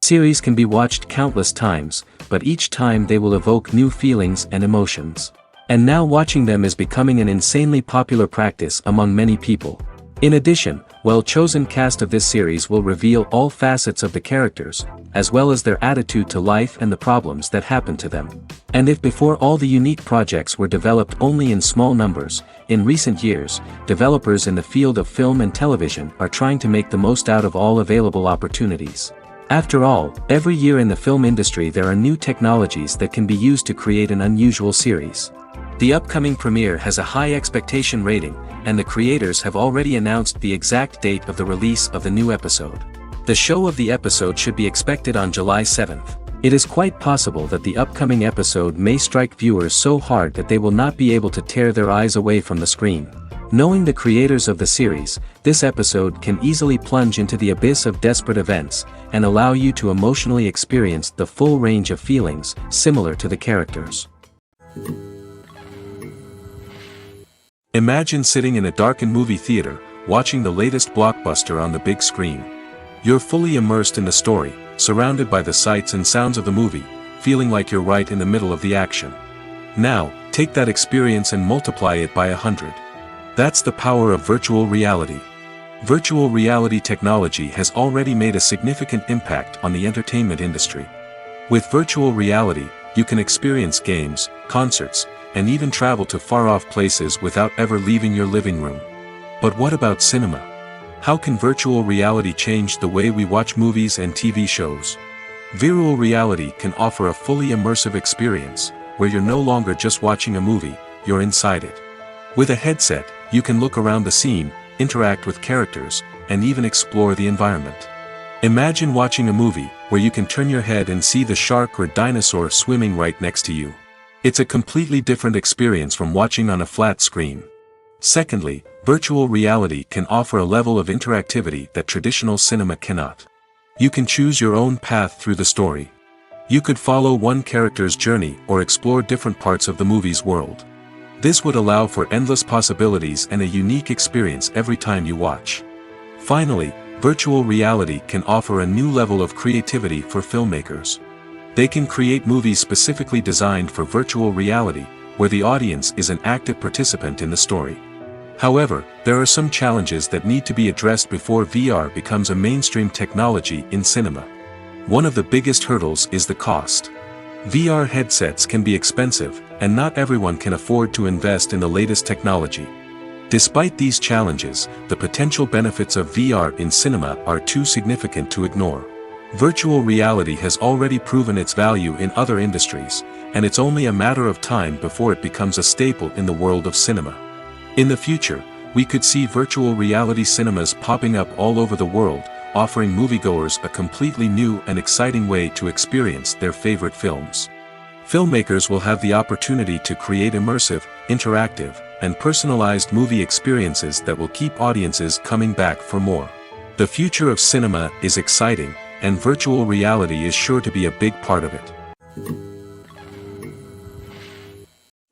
Series can be watched countless times, but each time they will evoke new feelings and emotions. And now watching them is becoming an insanely popular practice among many people. In addition, well-chosen cast of this series will reveal all facets of the characters, as well as their attitude to life and the problems that happen to them. And if before all the unique projects were developed only in small numbers, in recent years, developers in the field of film and television are trying to make the most out of all available opportunities. After all, every year in the film industry there are new technologies that can be used to create an unusual series. The upcoming premiere has a high expectation rating, and the creators have already announced the exact date of the release of the new episode. The show of the episode should be expected on July 7th. It is quite possible that the upcoming episode may strike viewers so hard that they will not be able to tear their eyes away from the screen. Knowing the creators of the series, this episode can easily plunge into the abyss of desperate events, and allow you to emotionally experience the full range of feelings, similar to the characters. Imagine sitting in a darkened movie theater, watching the latest blockbuster on the big screen. You're fully immersed in the story, surrounded by the sights and sounds of the movie, feeling like you're right in the middle of the action. Now, take that experience and multiply it by 100. That's the power of virtual reality. Virtual reality technology has already made a significant impact on the entertainment industry. With virtual reality, you can experience games, concerts, and even travel to far-off places without ever leaving your living room. But what about cinema? How can virtual reality change the way we watch movies and TV shows? Virtual reality can offer a fully immersive experience, where you're no longer just watching a movie, you're inside it. With a headset, you can look around the scene, interact with characters, and even explore the environment. Imagine watching a movie where you can turn your head and see the shark or dinosaur swimming right next to you. It's a completely different experience from watching on a flat screen. Secondly, virtual reality can offer a level of interactivity that traditional cinema cannot. You can choose your own path through the story. You could follow one character's journey or explore different parts of the movie's world. This would allow for endless possibilities and a unique experience every time you watch. Finally, virtual reality can offer a new level of creativity for filmmakers. They can create movies specifically designed for virtual reality, where the audience is an active participant in the story. However, there are some challenges that need to be addressed before VR becomes a mainstream technology in cinema. One of the biggest hurdles is the cost. VR headsets can be expensive, and not everyone can afford to invest in the latest technology. Despite these challenges, the potential benefits of VR in cinema are too significant to ignore. Virtual reality has already proven its value in other industries, and it's only a matter of time before it becomes a staple in the world of cinema. In the future, we could see virtual reality cinemas popping up all over the world, offering moviegoers a completely new and exciting way to experience their favorite films. Filmmakers will have the opportunity to create immersive, interactive, and personalized movie experiences that will keep audiences coming back for more. The future of cinema is exciting, and virtual reality is sure to be a big part of it.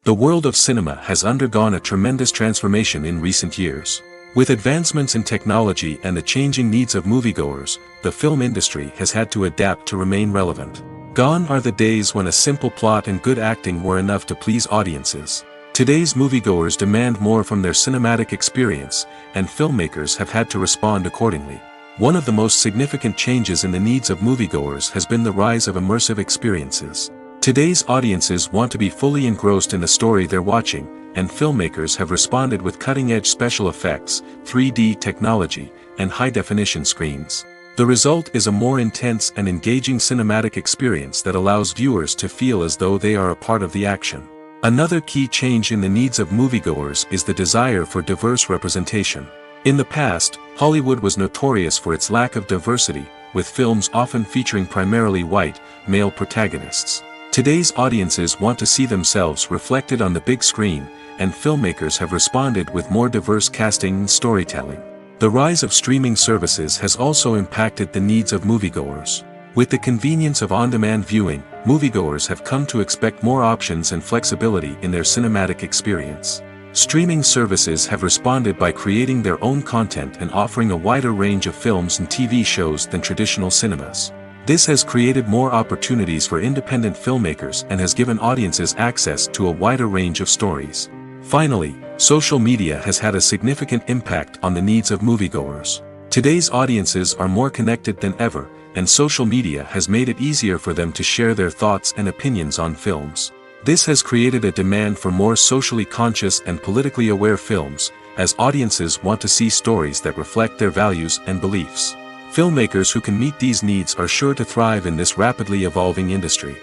The world of cinema has undergone a tremendous transformation in recent years. With advancements in technology and the changing needs of moviegoers, the film industry has had to adapt to remain relevant. Gone are the days when a simple plot and good acting were enough to please audiences. Today's moviegoers demand more from their cinematic experience, and filmmakers have had to respond accordingly. One of the most significant changes in the needs of moviegoers has been the rise of immersive experiences. Today's audiences want to be fully engrossed in the story they're watching, and filmmakers have responded with cutting-edge special effects, 3D technology, and high-definition screens. The result is a more intense and engaging cinematic experience that allows viewers to feel as though they are a part of the action. Another key change in the needs of moviegoers is the desire for diverse representation. In the past, Hollywood was notorious for its lack of diversity, with films often featuring primarily white, male protagonists. Today's audiences want to see themselves reflected on the big screen, and filmmakers have responded with more diverse casting and storytelling. The rise of streaming services has also impacted the needs of moviegoers. With the convenience of on-demand viewing, moviegoers have come to expect more options and flexibility in their cinematic experience. Streaming services have responded by creating their own content and offering a wider range of films and TV shows than traditional cinemas. This has created more opportunities for independent filmmakers and has given audiences access to a wider range of stories. Finally, social media has had a significant impact on the needs of moviegoers. Today's audiences are more connected than ever, and social media has made it easier for them to share their thoughts and opinions on films. This has created a demand for more socially conscious and politically aware films, as audiences want to see stories that reflect their values and beliefs. Filmmakers who can meet these needs are sure to thrive in this rapidly evolving industry.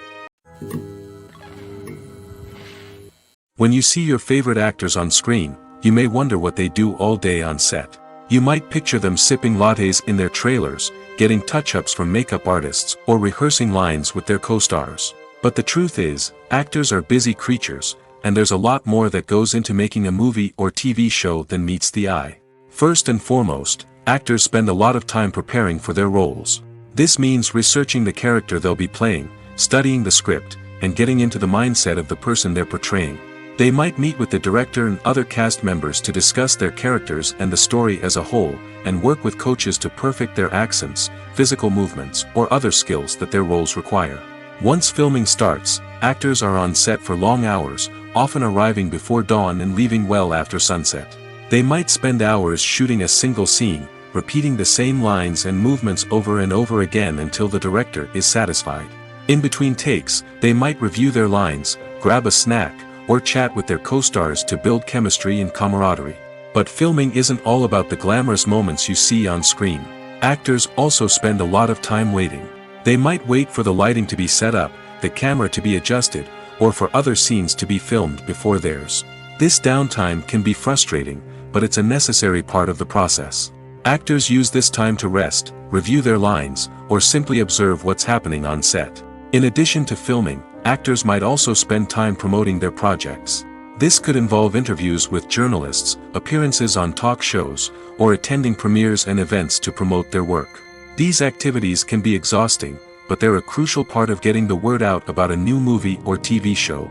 When you see your favorite actors on screen, you may wonder what they do all day on set. You might picture them sipping lattes in their trailers, getting touch-ups from makeup artists, or rehearsing lines with their co-stars. But the truth is, actors are busy creatures, and there's a lot more that goes into making a movie or TV show than meets the eye. First and foremost, actors spend a lot of time preparing for their roles. This means researching the character they'll be playing, studying the script, and getting into the mindset of the person they're portraying. They might meet with the director and other cast members to discuss their characters and the story as a whole, and work with coaches to perfect their accents, physical movements, or other skills that their roles require. Once filming starts, actors are on set for long hours, often arriving before dawn and leaving well after sunset. They might spend hours shooting a single scene, repeating the same lines and movements over and over again until the director is satisfied. In between takes, they might review their lines, grab a snack, or chat with their co-stars to build chemistry and camaraderie. But filming isn't all about the glamorous moments you see on screen. Actors also spend a lot of time waiting. They might wait for the lighting to be set up, the camera to be adjusted, or for other scenes to be filmed before theirs. This downtime can be frustrating, but it's a necessary part of the process. Actors use this time to rest, review their lines, or simply observe what's happening on set. In addition to filming, actors might also spend time promoting their projects. This could involve interviews with journalists, appearances on talk shows, or attending premieres and events to promote their work. These activities can be exhausting, but they're a crucial part of getting the word out about a new movie or TV show.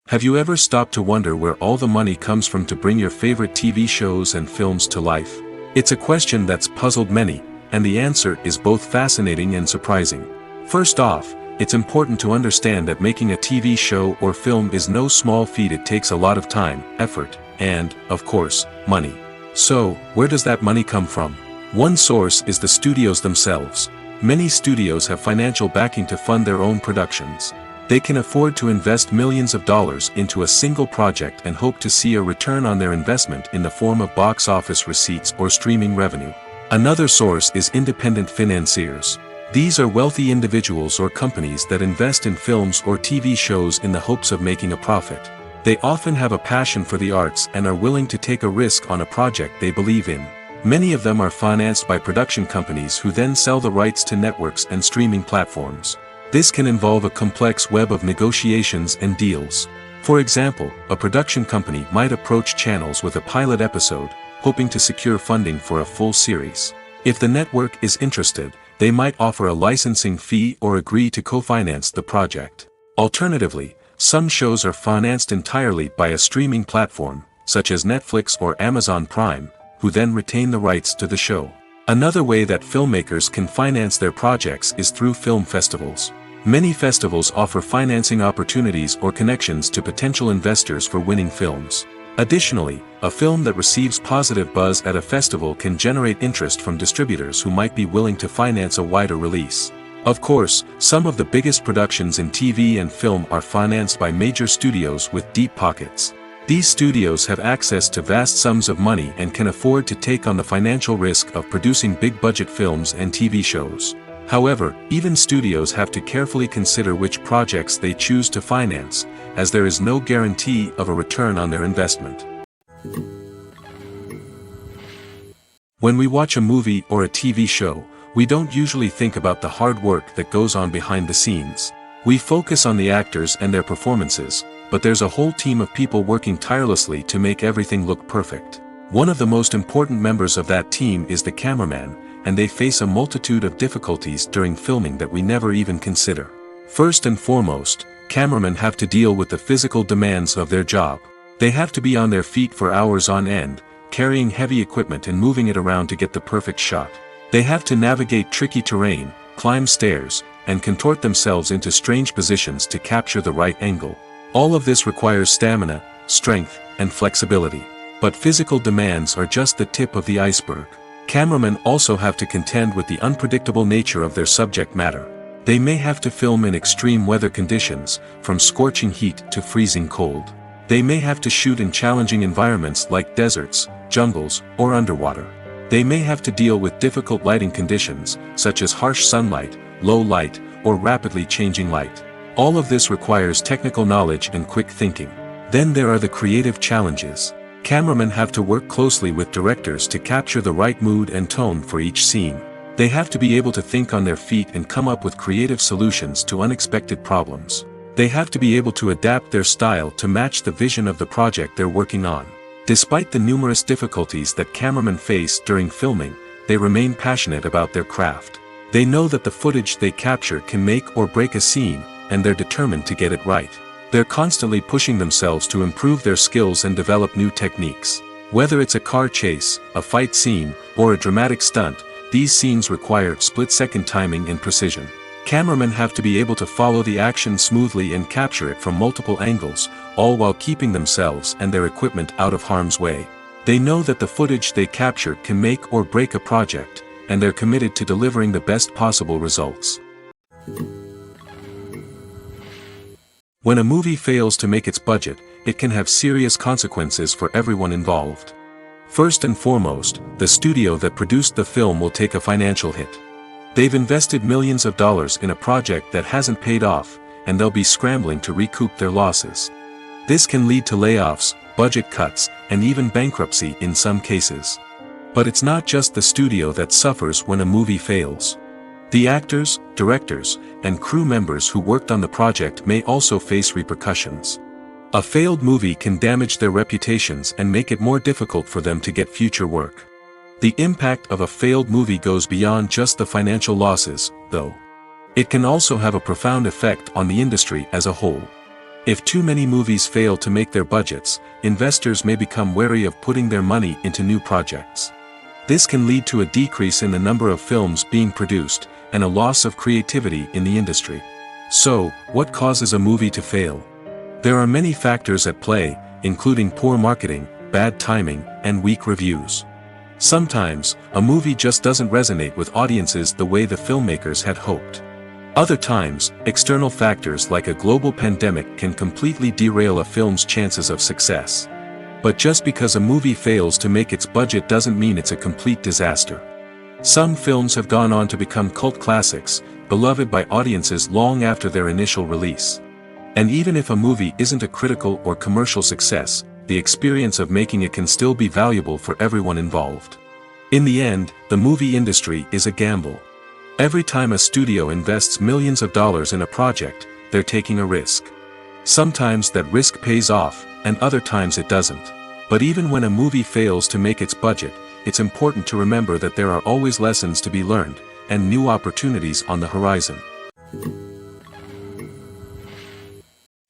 Have you ever stopped to wonder where all the money comes from to bring your favorite TV shows and films to life? It's a question that's puzzled many, and the answer is both fascinating and surprising. First off, it's important to understand that making a TV show or film is no small feat. It takes a lot of time, effort, and, of course, money. So, where does that money come from? One source is the studios themselves. Many studios have financial backing to fund their own productions. They can afford to invest millions of dollars into a single project and hope to see a return on their investment in the form of box office receipts or streaming revenue. Another source is independent financiers. These are wealthy individuals or companies that invest in films or TV shows in the hopes of making a profit. They often have a passion for the arts and are willing to take a risk on a project they believe in. Many of them are financed by production companies who then sell the rights to networks and streaming platforms. This can involve a complex web of negotiations and deals. For example, a production company might approach channels with a pilot episode, hoping to secure funding for a full series. If the network is interested, they might offer a licensing fee or agree to co-finance the project. Alternatively, some shows are financed entirely by a streaming platform, such as Netflix or Amazon Prime, who then retain the rights to the show. Another way that filmmakers can finance their projects is through film festivals. Many festivals offer financing opportunities or connections to potential investors for winning films. Additionally, a film that receives positive buzz at a festival can generate interest from distributors who might be willing to finance a wider release. Of course, some of the biggest productions in TV and film are financed by major studios with deep pockets. These studios have access to vast sums of money and can afford to take on the financial risk of producing big-budget films and TV shows. However, even studios have to carefully consider which projects they choose to finance, as there is no guarantee of a return on their investment. When we watch a movie or a TV show, we don't usually think about the hard work that goes on behind the scenes. We focus on the actors and their performances, but there's a whole team of people working tirelessly to make everything look perfect. One of the most important members of that team is the cameraman, and they face a multitude of difficulties during filming that we never even consider. First and foremost, cameramen have to deal with the physical demands of their job. They have to be on their feet for hours on end, carrying heavy equipment and moving it around to get the perfect shot. They have to navigate tricky terrain, climb stairs, and contort themselves into strange positions to capture the right angle. All of this requires stamina, strength, and flexibility. But physical demands are just the tip of the iceberg. Cameramen also have to contend with the unpredictable nature of their subject matter. They may have to film in extreme weather conditions, from scorching heat to freezing cold. They may have to shoot in challenging environments like deserts, jungles, or underwater. They may have to deal with difficult lighting conditions, such as harsh sunlight, low light, or rapidly changing light. All of this requires technical knowledge and quick thinking. Then there are the creative challenges. Cameramen have to work closely with directors to capture the right mood and tone for each scene. They have to be able to think on their feet and come up with creative solutions to unexpected problems. They have to be able to adapt their style to match the vision of the project they're working on. Despite the numerous difficulties that cameramen face during filming, they remain passionate about their craft. They know that the footage they capture can make or break a scene, and they're determined to get it right. They're constantly pushing themselves to improve their skills and develop new techniques. Whether it's a car chase, a fight scene, or a dramatic stunt, these scenes require split-second timing and precision. Cameramen have to be able to follow the action smoothly and capture it from multiple angles, all while keeping themselves and their equipment out of harm's way. They know that the footage they capture can make or break a project, and they're committed to delivering the best possible results. When a movie fails to make its budget, it can have serious consequences for everyone involved. First and foremost, the studio that produced the film will take a financial hit. They've invested millions of dollars in a project that hasn't paid off, and they'll be scrambling to recoup their losses. This can lead to layoffs, budget cuts, and even bankruptcy in some cases. But it's not just the studio that suffers when a movie fails. The actors, directors, and crew members who worked on the project may also face repercussions. A failed movie can damage their reputations and make it more difficult for them to get future work. The impact of a failed movie goes beyond just the financial losses, though. It can also have a profound effect on the industry as a whole. If too many movies fail to make their budgets, investors may become wary of putting their money into new projects. This can lead to a decrease in the number of films being produced, and a loss of creativity in the industry. So, what causes a movie to fail? There are many factors at play, including poor marketing, bad timing, and weak reviews. Sometimes, a movie just doesn't resonate with audiences the way the filmmakers had hoped. Other times, external factors like a global pandemic can completely derail a film's chances of success. But just because a movie fails to make its budget doesn't mean it's a complete disaster. Some films have gone on to become cult classics, beloved by audiences long after their initial release. And even if a movie isn't a critical or commercial success, the experience of making it can still be valuable for everyone involved. In the end, the movie industry is a gamble. Every time a studio invests millions of dollars in a project, they're taking a risk. Sometimes that risk pays off, and other times it doesn't. But even when a movie fails to make its budget, it's important to remember that there are always lessons to be learned, and new opportunities on the horizon.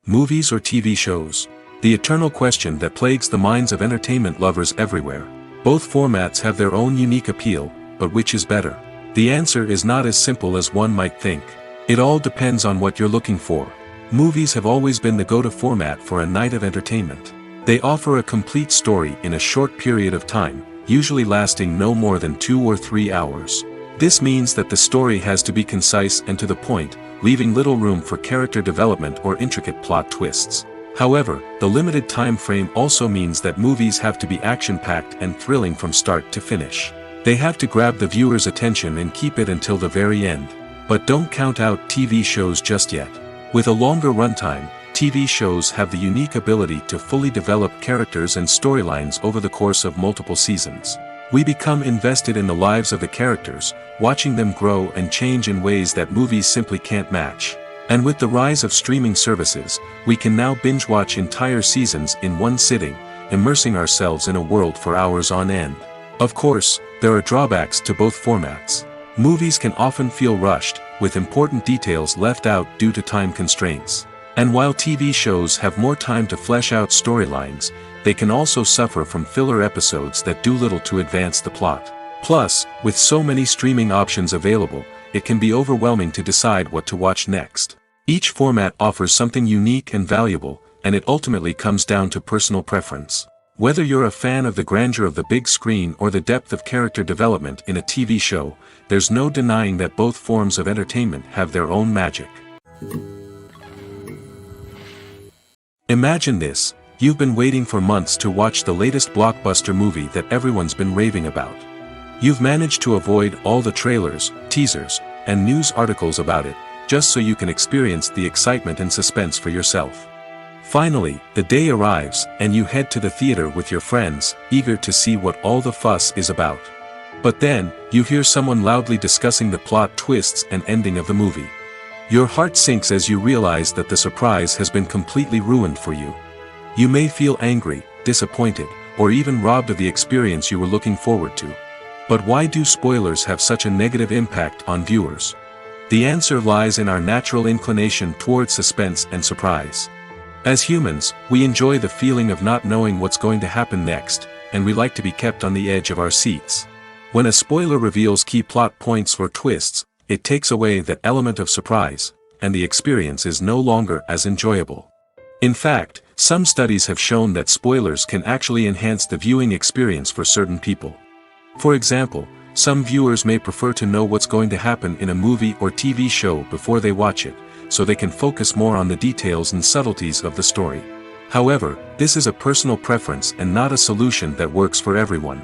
Movies or TV shows? The eternal question that plagues the minds of entertainment lovers everywhere. Both formats have their own unique appeal, but which is better? The answer is not as simple as one might think. It all depends on what you're looking for. Movies have always been the go-to format for a night of entertainment. They offer a complete story in a short period of time, usually lasting no more than 2 or 3 hours. This means that the story has to be concise and to the point, leaving little room for character development or intricate plot twists. However, the limited time frame also means that movies have to be action-packed and thrilling from start to finish. They have to grab the viewer's attention and keep it until the very end. But don't count out TV shows just yet. With a longer runtime, TV shows have the unique ability to fully develop characters and storylines over the course of multiple seasons. We become invested in the lives of the characters, watching them grow and change in ways that movies simply can't match. And with the rise of streaming services, we can now binge-watch entire seasons in one sitting, immersing ourselves in a world for hours on end. Of course, there are drawbacks to both formats. Movies can often feel rushed, with important details left out due to time constraints. And while TV shows have more time to flesh out storylines, they can also suffer from filler episodes that do little to advance the plot. Plus, with so many streaming options available, it can be overwhelming to decide what to watch next. Each format offers something unique and valuable, and it ultimately comes down to personal preference. Whether you're a fan of the grandeur of the big screen or the depth of character development in a TV show, there's no denying that both forms of entertainment have their own magic. Imagine this: you've been waiting for months to watch the latest blockbuster movie that everyone's been raving about. You've managed to avoid all the trailers, teasers, and news articles about it, just so you can experience the excitement and suspense for yourself. Finally, the day arrives, and you head to the theater with your friends, eager to see what all the fuss is about. But then, you hear someone loudly discussing the plot twists and ending of the movie. Your heart sinks as you realize that the surprise has been completely ruined for you. You may feel angry, disappointed, or even robbed of the experience you were looking forward to. But why do spoilers have such a negative impact on viewers? The answer lies in our natural inclination towards suspense and surprise. As humans, we enjoy the feeling of not knowing what's going to happen next, and we like to be kept on the edge of our seats. When a spoiler reveals key plot points or twists, it takes away that element of surprise, and the experience is no longer as enjoyable. In fact, some studies have shown that spoilers can actually enhance the viewing experience for certain people. For example, some viewers may prefer to know what's going to happen in a movie or TV show before they watch it, so they can focus more on the details and subtleties of the story. However, this is a personal preference and not a solution that works for everyone.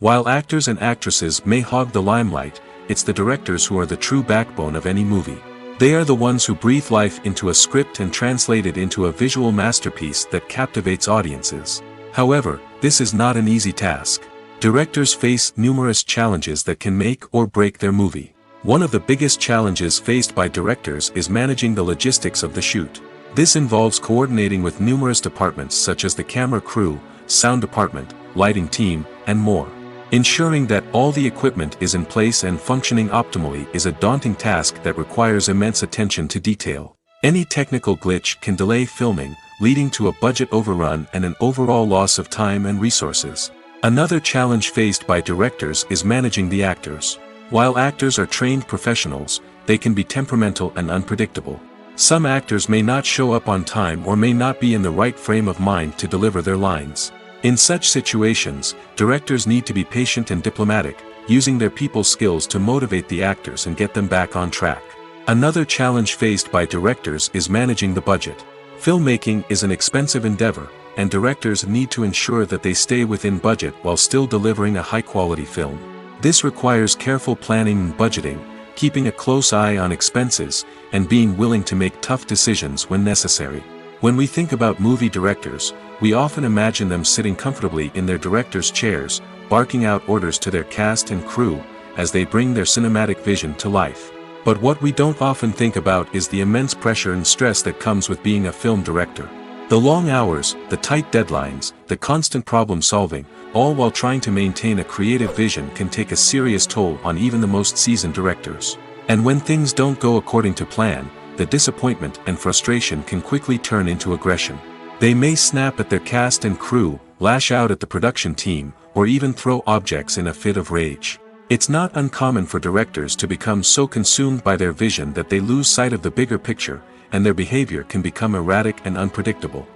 While actors and actresses may hog the limelight, it's the directors who are the true backbone of any movie. They are the ones who breathe life into a script and translate it into a visual masterpiece that captivates audiences. However, this is not an easy task. Directors face numerous challenges that can make or break their movie. One of the biggest challenges faced by directors is managing the logistics of the shoot. This involves coordinating with numerous departments such as the camera crew, sound department, lighting team, and more. Ensuring that all the equipment is in place and functioning optimally is a daunting task that requires immense attention to detail. Any technical glitch can delay filming, leading to a budget overrun and an overall loss of time and resources. Another challenge faced by directors is managing the actors. While actors are trained professionals, they can be temperamental and unpredictable. Some actors may not show up on time or may not be in the right frame of mind to deliver their lines. In such situations, directors need to be patient and diplomatic, using their people skills to motivate the actors and get them back on track. Another challenge faced by directors is managing the budget. Filmmaking is an expensive endeavor, and directors need to ensure that they stay within budget while still delivering a high-quality film. This requires careful planning and budgeting, keeping a close eye on expenses, and being willing to make tough decisions when necessary. When we think about movie directors, we often imagine them sitting comfortably in their director's chairs, barking out orders to their cast and crew, as they bring their cinematic vision to life. But what we don't often think about is the immense pressure and stress that comes with being a film director. The long hours, the tight deadlines, the constant problem solving, all while trying to maintain a creative vision can take a serious toll on even the most seasoned directors. And when things don't go according to plan, the disappointment and frustration can quickly turn into aggression. They may snap at their cast and crew, lash out at the production team, or even throw objects in a fit of rage. It's not uncommon for directors to become so consumed by their vision that they lose sight of the bigger picture, and their behavior can become erratic and unpredictable.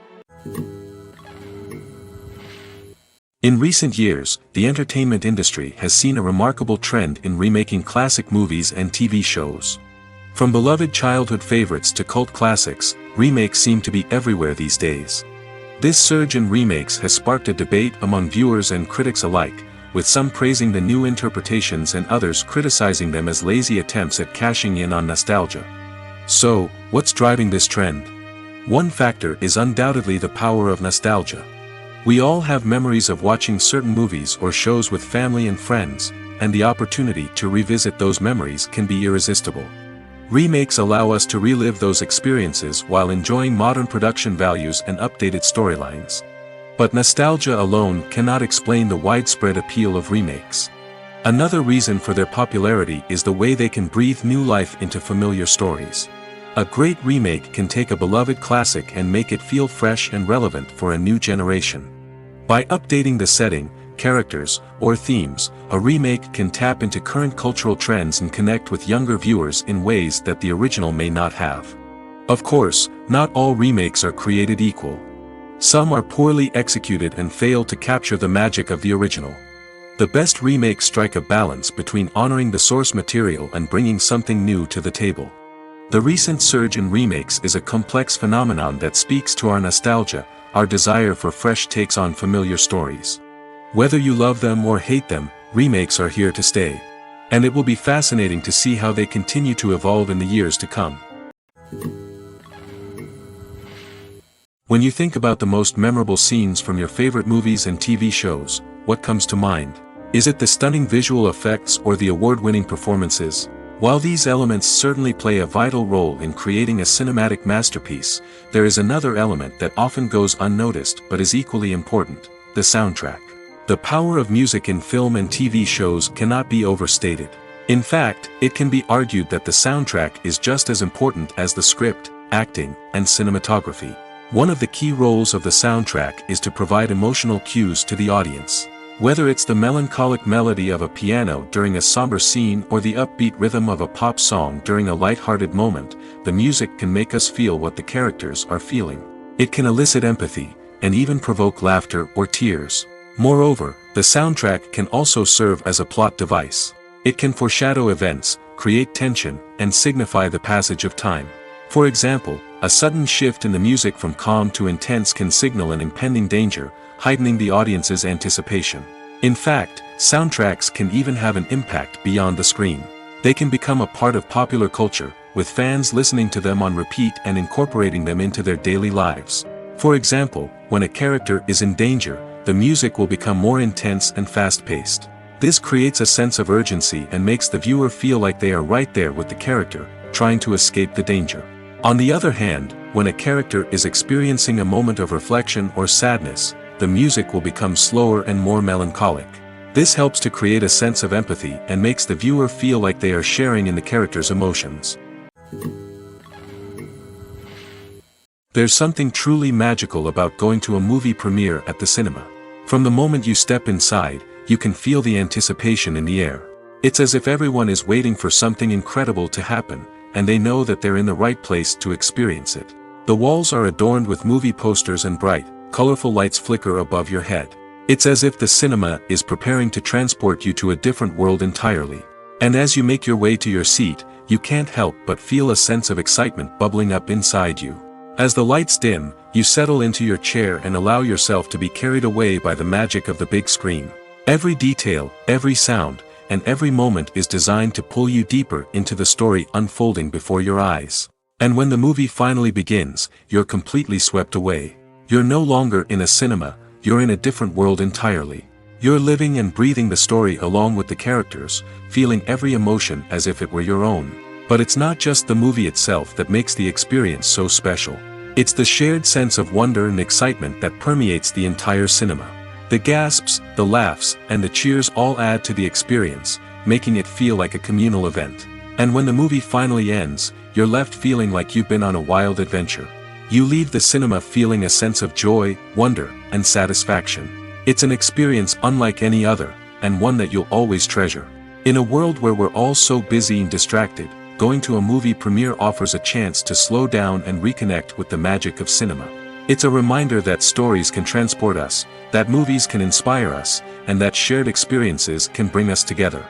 In recent years, the entertainment industry has seen a remarkable trend in remaking classic movies and TV shows. From beloved childhood favorites to cult classics, remakes seem to be everywhere these days. This surge in remakes has sparked a debate among viewers and critics alike, with some praising the new interpretations and others criticizing them as lazy attempts at cashing in on nostalgia. So, what's driving this trend? One factor is undoubtedly the power of nostalgia. We all have memories of watching certain movies or shows with family and friends, and the opportunity to revisit those memories can be irresistible. Remakes allow us to relive those experiences while enjoying modern production values and updated storylines. But nostalgia alone cannot explain the widespread appeal of remakes. Another reason for their popularity is the way they can breathe new life into familiar stories. A great remake can take a beloved classic and make it feel fresh and relevant for a new generation. By updating the setting, characters, or themes, a remake can tap into current cultural trends and connect with younger viewers in ways that the original may not have. Of course, not all remakes are created equal. Some are poorly executed and fail to capture the magic of the original. The best remakes strike a balance between honoring the source material and bringing something new to the table. The recent surge in remakes is a complex phenomenon that speaks to our nostalgia, our desire for fresh takes on familiar stories. Whether you love them or hate them, remakes are here to stay. And it will be fascinating to see how they continue to evolve in the years to come. When you think about the most memorable scenes from your favorite movies and TV shows, what comes to mind? Is it the stunning visual effects or the award-winning performances? While these elements certainly play a vital role in creating a cinematic masterpiece, there is another element that often goes unnoticed but is equally important: the soundtrack. The power of music in film and TV shows cannot be overstated. In fact, it can be argued that the soundtrack is just as important as the script, acting, and cinematography. One of the key roles of the soundtrack is to provide emotional cues to the audience. Whether it's the melancholic melody of a piano during a somber scene or the upbeat rhythm of a pop song during a light-hearted moment, the music can make us feel what the characters are feeling. It can elicit empathy, and even provoke laughter or tears. Moreover, the soundtrack can also serve as a plot device. It can foreshadow events, create tension, and signify the passage of time. For example, a sudden shift in the music from calm to intense can signal an impending danger, heightening the audience's anticipation. In fact, soundtracks can even have an impact beyond the screen. They can become a part of popular culture, with fans listening to them on repeat and incorporating them into their daily lives. For example, when a character is in danger, the music will become more intense and fast-paced. This creates a sense of urgency and makes the viewer feel like they are right there with the character, trying to escape the danger. On the other hand, when a character is experiencing a moment of reflection or sadness, the music will become slower and more melancholic. This helps to create a sense of empathy and makes the viewer feel like they are sharing in the character's emotions. There's something truly magical about going to a movie premiere at the cinema. From the moment you step inside, you can feel the anticipation in the air. It's as if everyone is waiting for something incredible to happen, and they know that they're in the right place to experience it. The walls are adorned with movie posters and bright, colorful lights flicker above your head. It's as if the cinema is preparing to transport you to a different world entirely. And as you make your way to your seat, you can't help but feel a sense of excitement bubbling up inside you. As the lights dim, you settle into your chair and allow yourself to be carried away by the magic of the big screen. Every detail, every sound, and every moment is designed to pull you deeper into the story unfolding before your eyes. And when the movie finally begins, you're completely swept away. You're no longer in a cinema, you're in a different world entirely. You're living and breathing the story along with the characters, feeling every emotion as if it were your own. But it's not just the movie itself that makes the experience so special. It's the shared sense of wonder and excitement that permeates the entire cinema. The gasps, the laughs, and the cheers all add to the experience, making it feel like a communal event. And when the movie finally ends, you're left feeling like you've been on a wild adventure. You leave the cinema feeling a sense of joy, wonder, and satisfaction. It's an experience unlike any other, and one that you'll always treasure. In a world where we're all so busy and distracted, going to a movie premiere offers a chance to slow down and reconnect with the magic of cinema. It's a reminder that stories can transport us, that movies can inspire us, and that shared experiences can bring us together.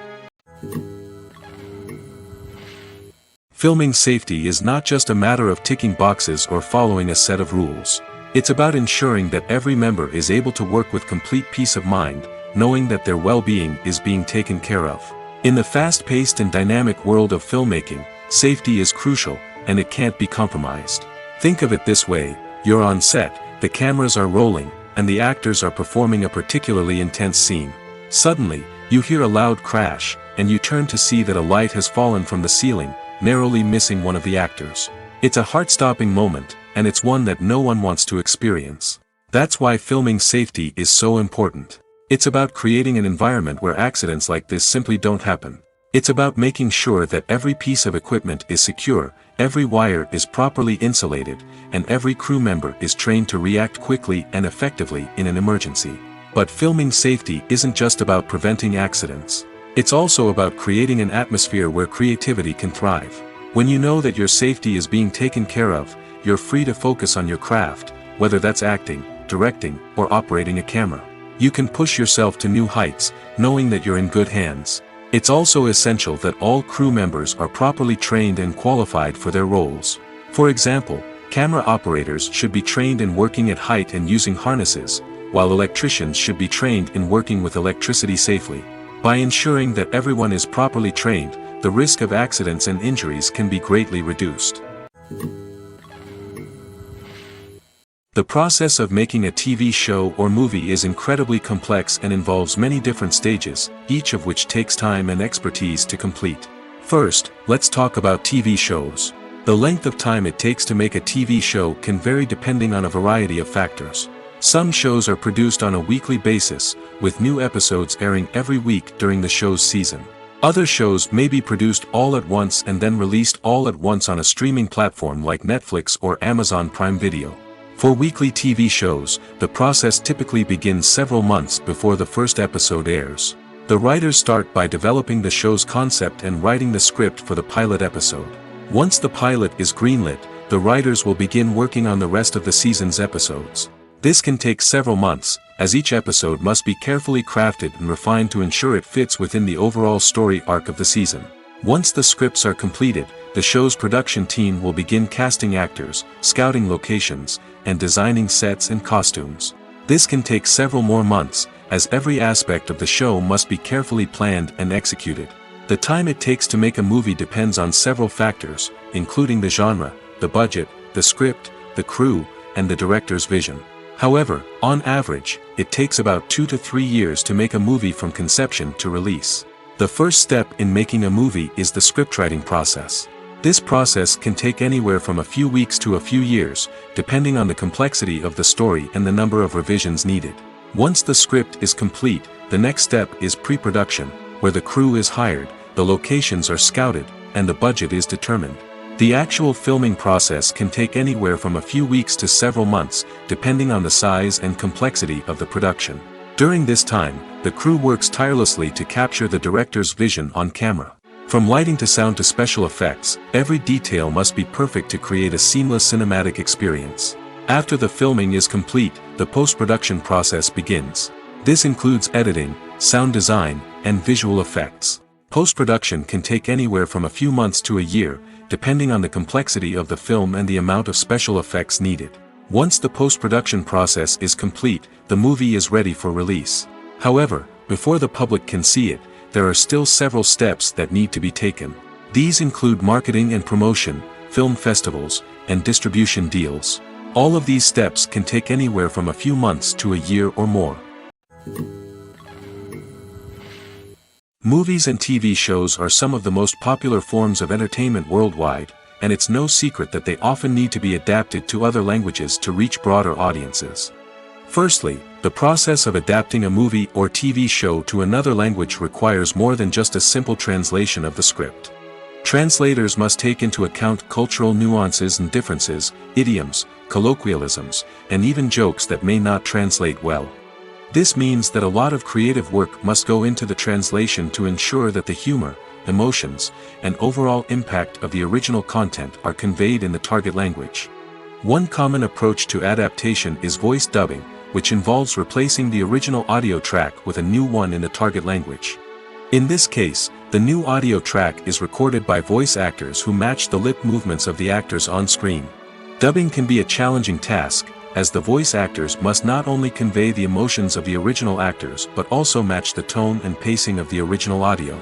Filming safety is not just a matter of ticking boxes or following a set of rules. It's about ensuring that every member is able to work with complete peace of mind, knowing that their well-being is being taken care of. In the fast-paced and dynamic world of filmmaking, safety is crucial, and it can't be compromised. Think of it this way: you're on set, the cameras are rolling, and the actors are performing a particularly intense scene. Suddenly, you hear a loud crash, and you turn to see that a light has fallen from the ceiling, narrowly missing one of the actors. It's a heart-stopping moment, and it's one that no one wants to experience. That's why filming safety is so important. It's about creating an environment where accidents like this simply don't happen. It's about making sure that every piece of equipment is secure, every wire is properly insulated, and every crew member is trained to react quickly and effectively in an emergency. But filming safety isn't just about preventing accidents. It's also about creating an atmosphere where creativity can thrive. When you know that your safety is being taken care of, you're free to focus on your craft, whether that's acting, directing, or operating a camera. You can push yourself to new heights, knowing that you're in good hands. It's also essential that all crew members are properly trained and qualified for their roles. For example, camera operators should be trained in working at height and using harnesses, while electricians should be trained in working with electricity safely. By ensuring that everyone is properly trained, the risk of accidents and injuries can be greatly reduced. The process of making a TV show or movie is incredibly complex and involves many different stages, each of which takes time and expertise to complete. First, let's talk about TV shows. The length of time it takes to make a TV show can vary depending on a variety of factors. Some shows are produced on a weekly basis, with new episodes airing every week during the show's season. Other shows may be produced all at once and then released all at once on a streaming platform like Netflix or Amazon Prime Video. For weekly TV shows, the process typically begins several months before the first episode airs. The writers start by developing the show's concept and writing the script for the pilot episode. Once the pilot is greenlit, the writers will begin working on the rest of the season's episodes. This can take several months, as each episode must be carefully crafted and refined to ensure it fits within the overall story arc of the season. Once the scripts are completed, the show's production team will begin casting actors, scouting locations, and designing sets and costumes. This can take several more months, as every aspect of the show must be carefully planned and executed. The time it takes to make a movie depends on several factors, including the genre, the budget, the script, the crew, and the director's vision. However, on average, it takes about 2 to 3 years to make a movie from conception to release. The first step in making a movie is the scriptwriting process. This process can take anywhere from a few weeks to a few years, depending on the complexity of the story and the number of revisions needed. Once the script is complete, the next step is pre-production, where the crew is hired, the locations are scouted, and the budget is determined. The actual filming process can take anywhere from a few weeks to several months, depending on the size and complexity of the production. During this time, the crew works tirelessly to capture the director's vision on camera. From lighting to sound to special effects, every detail must be perfect to create a seamless cinematic experience. After the filming is complete, the post-production process begins. This includes editing, sound design, and visual effects. Post-production can take anywhere from a few months to a year, depending on the complexity of the film and the amount of special effects needed. Once the post-production process is complete, the movie is ready for release. However, before the public can see it, there are still several steps that need to be taken. These include marketing and promotion, film festivals, and distribution deals. All of these steps can take anywhere from a few months to a year or more. Movies and TV shows are some of the most popular forms of entertainment worldwide, and it's no secret that they often need to be adapted to other languages to reach broader audiences. Firstly, the process of adapting a movie or TV show to another language requires more than just a simple translation of the script. Translators must take into account cultural nuances and differences, idioms, colloquialisms, and even jokes that may not translate well. This means that a lot of creative work must go into the translation to ensure that the humor, emotions, and overall impact of the original content are conveyed in the target language. One common approach to adaptation is voice dubbing, which involves replacing the original audio track with a new one in the target language. In this case, the new audio track is recorded by voice actors who match the lip movements of the actors on screen. Dubbing can be a challenging task, as the voice actors must not only convey the emotions of the original actors but also match the tone and pacing of the original audio.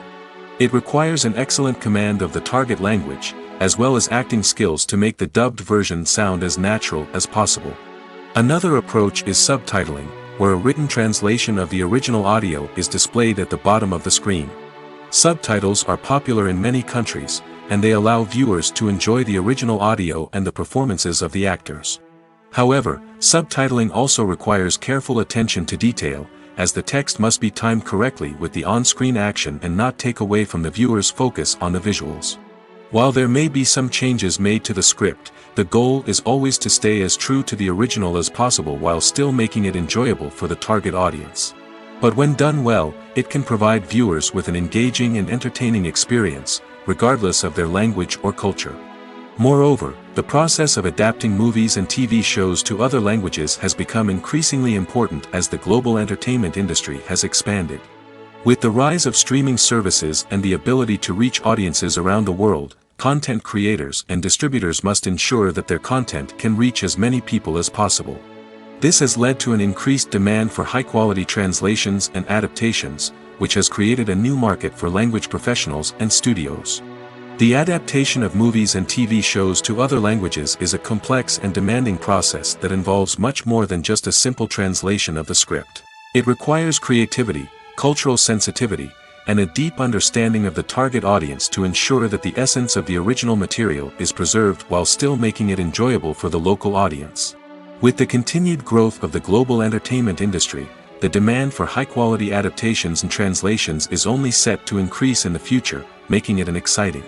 It requires an excellent command of the target language, as well as acting skills to make the dubbed version sound as natural as possible. Another approach is subtitling, where a written translation of the original audio is displayed at the bottom of the screen. Subtitles are popular in many countries, and they allow viewers to enjoy the original audio and the performances of the actors. However, subtitling also requires careful attention to detail, as the text must be timed correctly with the on-screen action and not take away from the viewer's focus on the visuals. While there may be some changes made to the script, the goal is always to stay as true to the original as possible while still making it enjoyable for the target audience. But when done well, it can provide viewers with an engaging and entertaining experience, regardless of their language or culture. Moreover, the process of adapting movies and TV shows to other languages has become increasingly important as the global entertainment industry has expanded. With the rise of streaming services and the ability to reach audiences around the world, content creators and distributors must ensure that their content can reach as many people as possible. This has led to an increased demand for high-quality translations and adaptations, which has created a new market for language professionals and studios. The adaptation of movies and TV shows to other languages is a complex and demanding process that involves much more than just a simple translation of the script. It requires creativity, cultural sensitivity, and a deep understanding of the target audience to ensure that the essence of the original material is preserved while still making it enjoyable for the local audience. With the continued growth of the global entertainment industry, the demand for high-quality adaptations and translations is only set to increase in the future, making it an exciting.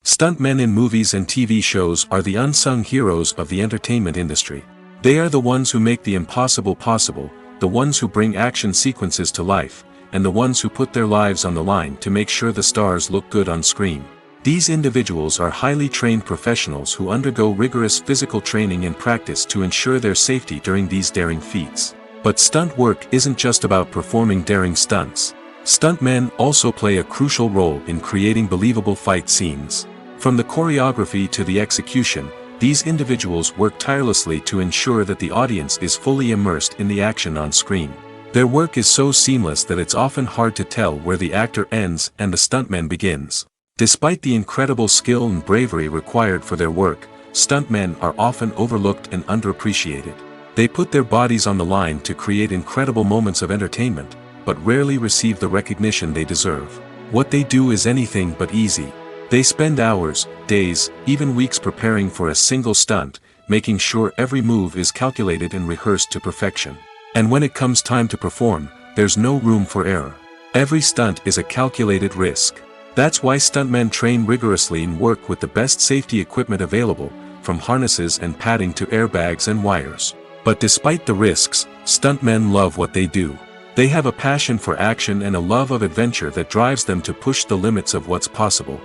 Stuntmen in movies and TV shows are the unsung heroes of the entertainment industry. They are the ones who make the impossible possible, the ones who bring action sequences to life, and the ones who put their lives on the line to make sure the stars look good on screen. These individuals are highly trained professionals who undergo rigorous physical training and practice to ensure their safety during these daring feats. But stunt work isn't just about performing daring stunts. Stuntmen also play a crucial role in creating believable fight scenes. From the choreography to the execution, these individuals work tirelessly to ensure that the audience is fully immersed in the action on screen. Their work is so seamless that it's often hard to tell where the actor ends and the stuntman begins. Despite the incredible skill and bravery required for their work, stuntmen are often overlooked and underappreciated. They put their bodies on the line to create incredible moments of entertainment, but rarely receive the recognition they deserve. What they do is anything but easy. They spend hours, days, even weeks preparing for a single stunt, making sure every move is calculated and rehearsed to perfection. And when it comes time to perform, there's no room for error. Every stunt is a calculated risk. That's why stuntmen train rigorously and work with the best safety equipment available, from harnesses and padding to airbags and wires. But despite the risks, stuntmen love what they do. They have a passion for action and a love of adventure that drives them to push the limits of what's possible.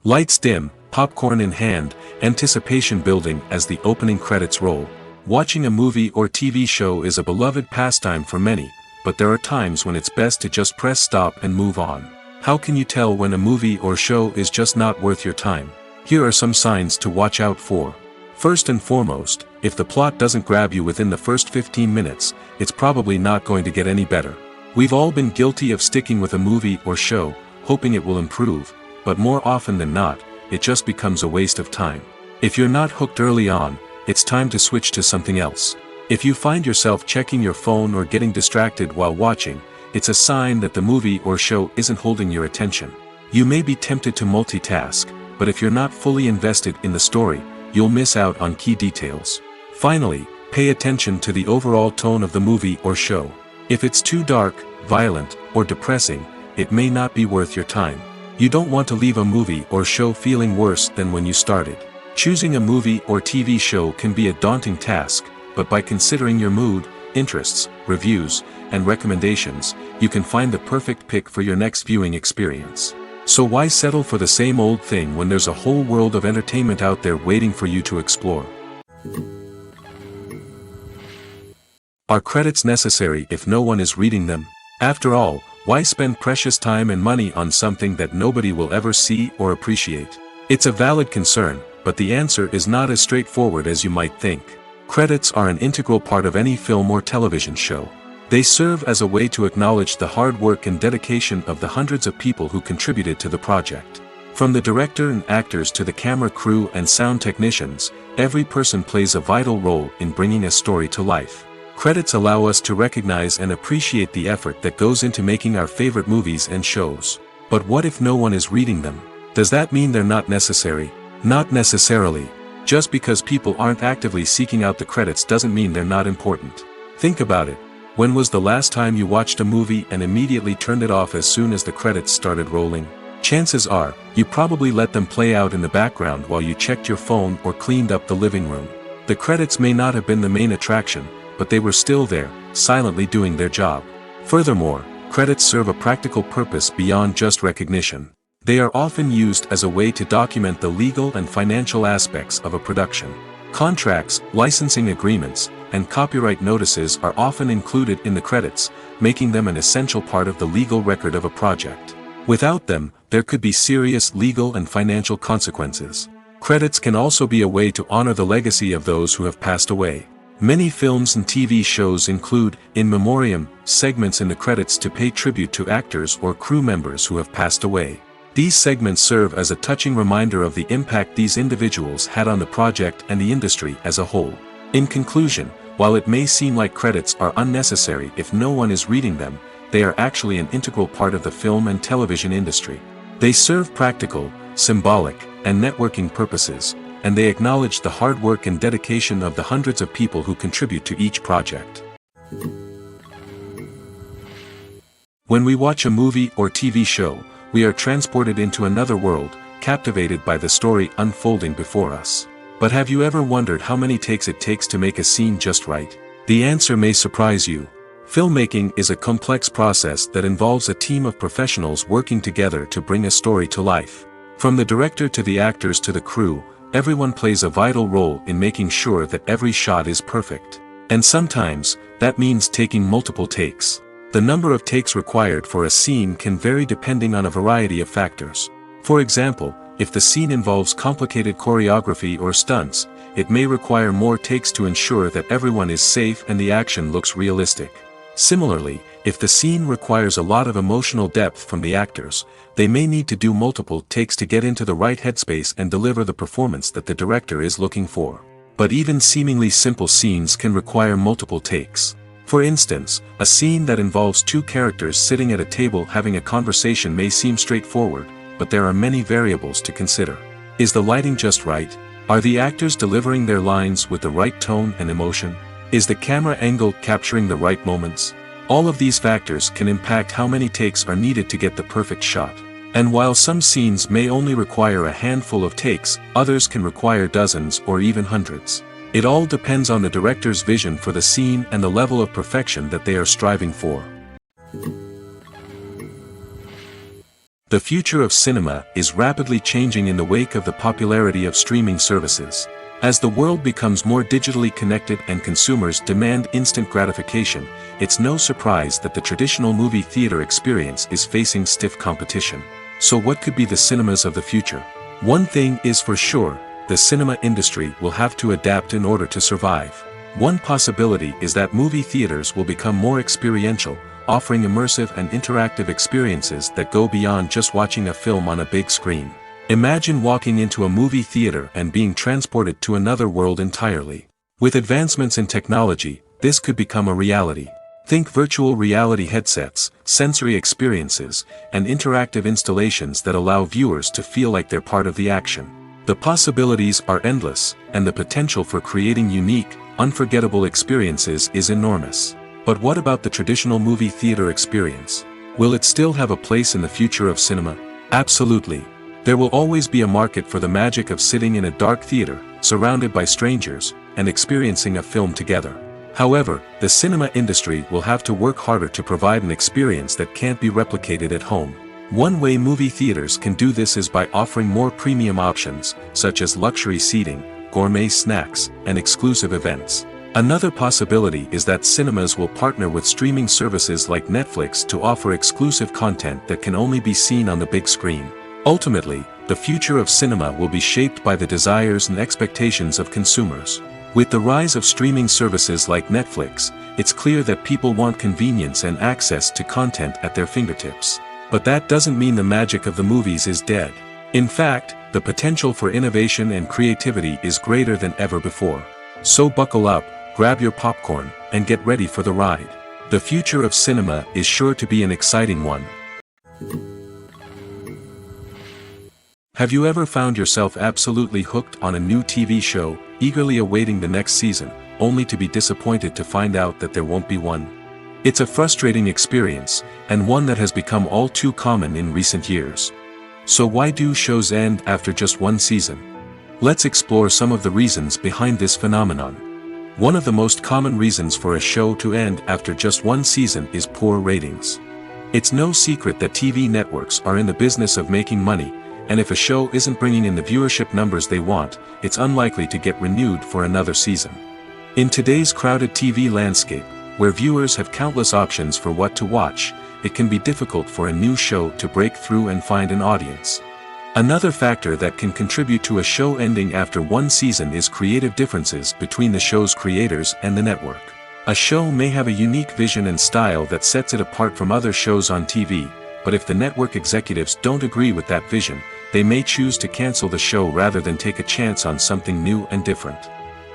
Lights dim, popcorn in hand, anticipation building as the opening credits roll. Watching a movie or TV show is a beloved pastime for many, but there are times when it's best to just press stop and move on. How can you tell when a movie or show is just not worth your time? Here are some signs to watch out for. First and foremost, if the plot doesn't grab you within the first 15 minutes, it's probably not going to get any better. We've all been guilty of sticking with a movie or show, hoping it will improve, but more often than not, it just becomes a waste of time. If you're not hooked early on, it's time to switch to something else. If you find yourself checking your phone or getting distracted while watching, it's a sign that the movie or show isn't holding your attention. You may be tempted to multitask, but if you're not fully invested in the story, you'll miss out on key details. Finally, pay attention to the overall tone of the movie or show. If it's too dark, violent, or depressing, it may not be worth your time. You don't want to leave a movie or show feeling worse than when you started. Choosing a movie or TV show can be a daunting task, but by considering your mood, interests, reviews, and recommendations, you can find the perfect pick for your next viewing experience. So why settle for the same old thing when there's a whole world of entertainment out there waiting for you to explore? Are credits necessary if no one is reading them? After all, why spend precious time and money on something that nobody will ever see or appreciate? It's a valid concern, but the answer is not as straightforward as you might think. Credits are an integral part of any film or television show. They serve as a way to acknowledge the hard work and dedication of the hundreds of people who contributed to the project. From the director and actors to the camera crew and sound technicians, every person plays a vital role in bringing a story to life. Credits allow us to recognize and appreciate the effort that goes into making our favorite movies and shows. But what if no one is reading them? Does that mean they're not necessary? Not necessarily. Just because people aren't actively seeking out the credits doesn't mean they're not important. Think about it. When was the last time you watched a movie and immediately turned it off as soon as the credits started rolling? Chances are, you probably let them play out in the background while you checked your phone or cleaned up the living room. The credits may not have been the main attraction, but they were still there, silently doing their job. Furthermore, credits serve a practical purpose beyond just recognition. They are often used as a way to document the legal and financial aspects of a production. Contracts, licensing agreements, and copyright notices are often included in the credits, making them an essential part of the legal record of a project. Without them, there could be serious legal and financial consequences. Credits can also be a way to honor the legacy of those who have passed away. Many films and TV shows include, in memoriam, segments in the credits to pay tribute to actors or crew members who have passed away. These segments serve as a touching reminder of the impact these individuals had on the project and the industry as a whole. In conclusion, while it may seem like credits are unnecessary if no one is reading them, they are actually an integral part of the film and television industry. They serve practical, symbolic, and networking purposes, and they acknowledge the hard work and dedication of the hundreds of people who contribute to each project. When we watch a movie or TV show, we are transported into another world, captivated by the story unfolding before us. But have you ever wondered how many takes it takes to make a scene just right? The answer may surprise you. Filmmaking is a complex process that involves a team of professionals working together to bring a story to life. From the director to the actors to the crew, everyone plays a vital role in making sure that every shot is perfect. And sometimes, that means taking multiple takes. The number of takes required for a scene can vary depending on a variety of factors. For example, if the scene involves complicated choreography or stunts, it may require more takes to ensure that everyone is safe and the action looks realistic. Similarly, if the scene requires a lot of emotional depth from the actors, they may need to do multiple takes to get into the right headspace and deliver the performance that the director is looking for. But even seemingly simple scenes can require multiple takes. For instance, a scene that involves two characters sitting at a table having a conversation may seem straightforward, but there are many variables to consider. Is the lighting just right? Are the actors delivering their lines with the right tone and emotion? Is the camera angle capturing the right moments? All of these factors can impact how many takes are needed to get the perfect shot. And while some scenes may only require a handful of takes, others can require dozens or even hundreds. It all depends on the director's vision for the scene and the level of perfection that they are striving for. The future of cinema is rapidly changing in the wake of the popularity of streaming services. As the world becomes more digitally connected and consumers demand instant gratification, it's no surprise that the traditional movie theater experience is facing stiff competition. So what could be the cinemas of the future? One thing is for sure, the cinema industry will have to adapt in order to survive. One possibility is that movie theaters will become more experiential, offering immersive and interactive experiences that go beyond just watching a film on a big screen. Imagine walking into a movie theater and being transported to another world entirely. With advancements in technology, this could become a reality. Think virtual reality headsets, sensory experiences, and interactive installations that allow viewers to feel like they're part of the action. The possibilities are endless, and the potential for creating unique, unforgettable experiences is enormous. But what about the traditional movie theater experience? Will it still have a place in the future of cinema? Absolutely. There will always be a market for the magic of sitting in a dark theater, surrounded by strangers, and experiencing a film together. However, the cinema industry will have to work harder to provide an experience that can't be replicated at home. One way movie theaters can do this is by offering more premium options, such as luxury seating, gourmet snacks, and exclusive events. Another possibility is that cinemas will partner with streaming services like Netflix to offer exclusive content that can only be seen on the big screen. Ultimately, the future of cinema will be shaped by the desires and expectations of consumers. With the rise of streaming services like Netflix, it's clear that people want convenience and access to content at their fingertips. But that doesn't mean the magic of the movies is dead. In fact, the potential for innovation and creativity is greater than ever before. So buckle up, grab your popcorn, and get ready for the ride. The future of cinema is sure to be an exciting one. Have you ever found yourself absolutely hooked on a new TV show, eagerly awaiting the next season, only to be disappointed to find out that there won't be one? It's a frustrating experience, and one that has become all too common in recent years. So why do shows end after just one season? Let's explore some of the reasons behind this phenomenon. One of the most common reasons for a show to end after just one season is poor ratings. It's no secret that TV networks are in the business of making money, and if a show isn't bringing in the viewership numbers they want, it's unlikely to get renewed for another season. In today's crowded TV landscape, where viewers have countless options for what to watch, it can be difficult for a new show to break through and find an audience. Another factor that can contribute to a show ending after one season is creative differences between the show's creators and the network. A show may have a unique vision and style that sets it apart from other shows on TV, but if the network executives don't agree with that vision, they may choose to cancel the show rather than take a chance on something new and different.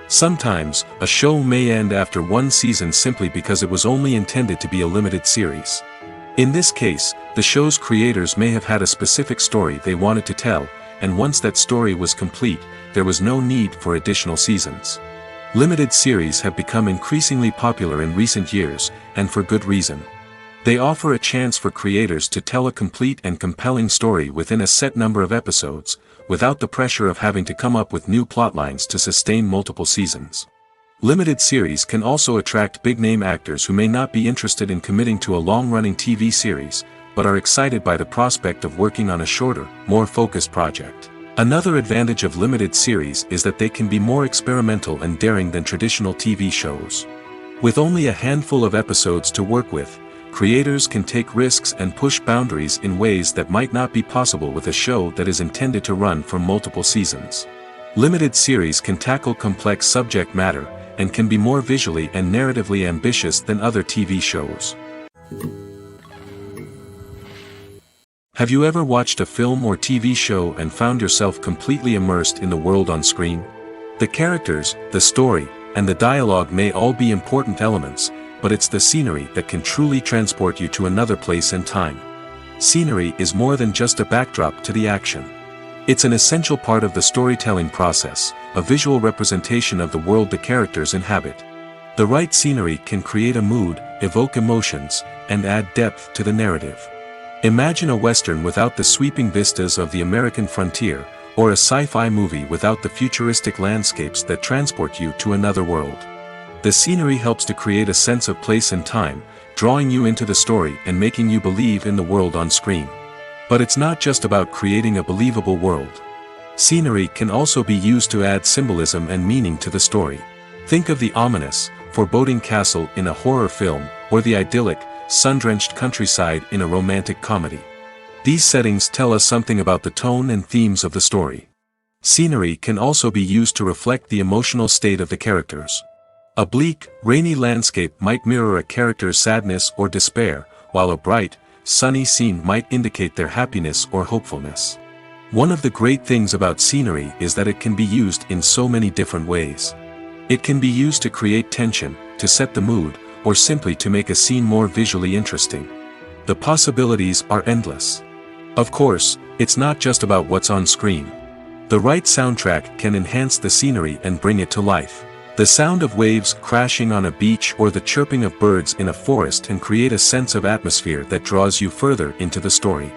Sometimes, a show may end after one season simply because it was only intended to be a limited series. In this case, the show's creators may have had a specific story they wanted to tell, and once that story was complete, there was no need for additional seasons. Limited series have become increasingly popular in recent years, and for good reason. They offer a chance for creators to tell a complete and compelling story within a set number of episodes, without the pressure of having to come up with new plotlines to sustain multiple seasons. Limited series can also attract big-name actors who may not be interested in committing to a long-running TV series, but are excited by the prospect of working on a shorter, more focused project. Another advantage of limited series is that they can be more experimental and daring than traditional TV shows. With only a handful of episodes to work with, creators can take risks and push boundaries in ways that might not be possible with a show that is intended to run for multiple seasons. Limited series can tackle complex subject matter, and can be more visually and narratively ambitious than other TV shows. Have you ever watched a film or TV show and found yourself completely immersed in the world on screen? The characters, the story, and the dialogue may all be important elements, but it's the scenery that can truly transport you to another place and time. Scenery is more than just a backdrop to the action. It's an essential part of the storytelling process, a visual representation of the world the characters inhabit. The right scenery can create a mood, evoke emotions, and add depth to the narrative. Imagine a Western without the sweeping vistas of the American frontier, or a sci-fi movie without the futuristic landscapes that transport you to another world. The scenery helps to create a sense of place and time, drawing you into the story and making you believe in the world on screen. But it's not just about creating a believable world. Scenery can also be used to add symbolism and meaning to the story. Think of the ominous, foreboding castle in a horror film, or the idyllic, sun-drenched countryside in a romantic comedy. These settings tell us something about the tone and themes of the story. Scenery can also be used to reflect the emotional state of the characters. A bleak, rainy landscape might mirror a character's sadness or despair, while a bright, sunny scene might indicate their happiness or hopefulness. One of the great things about scenery is that it can be used in so many different ways. It can be used to create tension, to set the mood, or simply to make a scene more visually interesting. The possibilities are endless. Of course, it's not just about what's on screen. The right soundtrack can enhance the scenery and bring it to life. The sound of waves crashing on a beach or the chirping of birds in a forest can create a sense of atmosphere that draws you further into the story.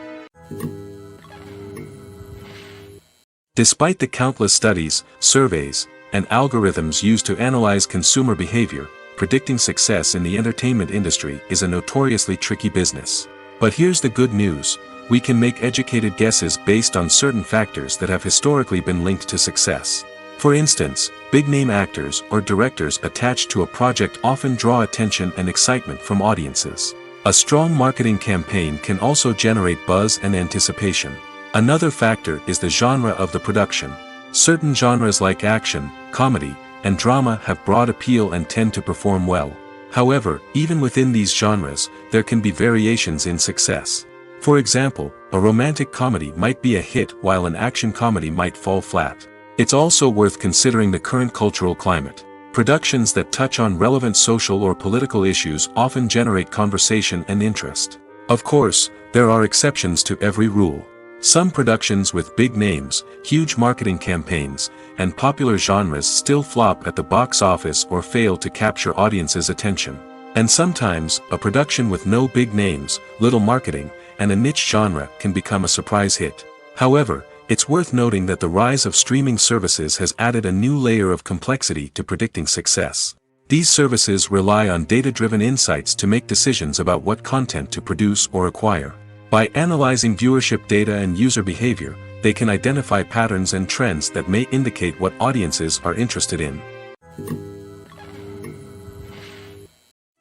Despite the countless studies, surveys, and algorithms used to analyze consumer behavior, predicting success in the entertainment industry is a notoriously tricky business. But here's the good news: we can make educated guesses based on certain factors that have historically been linked to success. For instance, big-name actors or directors attached to a project often draw attention and excitement from audiences. A strong marketing campaign can also generate buzz and anticipation. Another factor is the genre of the production. Certain genres like action, comedy, and drama have broad appeal and tend to perform well. However, even within these genres, there can be variations in success. For example, a romantic comedy might be a hit while an action comedy might fall flat. It's also worth considering the current cultural climate. Productions that touch on relevant social or political issues often generate conversation and interest. Of course, there are exceptions to every rule. Some productions with big names, huge marketing campaigns, and popular genres still flop at the box office or fail to capture audiences' attention. And sometimes, a production with no big names, little marketing, and a niche genre can become a surprise hit. However, it's worth noting that the rise of streaming services has added a new layer of complexity to predicting success. These services rely on data-driven insights to make decisions about what content to produce or acquire. By analyzing viewership data and user behavior, they can identify patterns and trends that may indicate what audiences are interested in.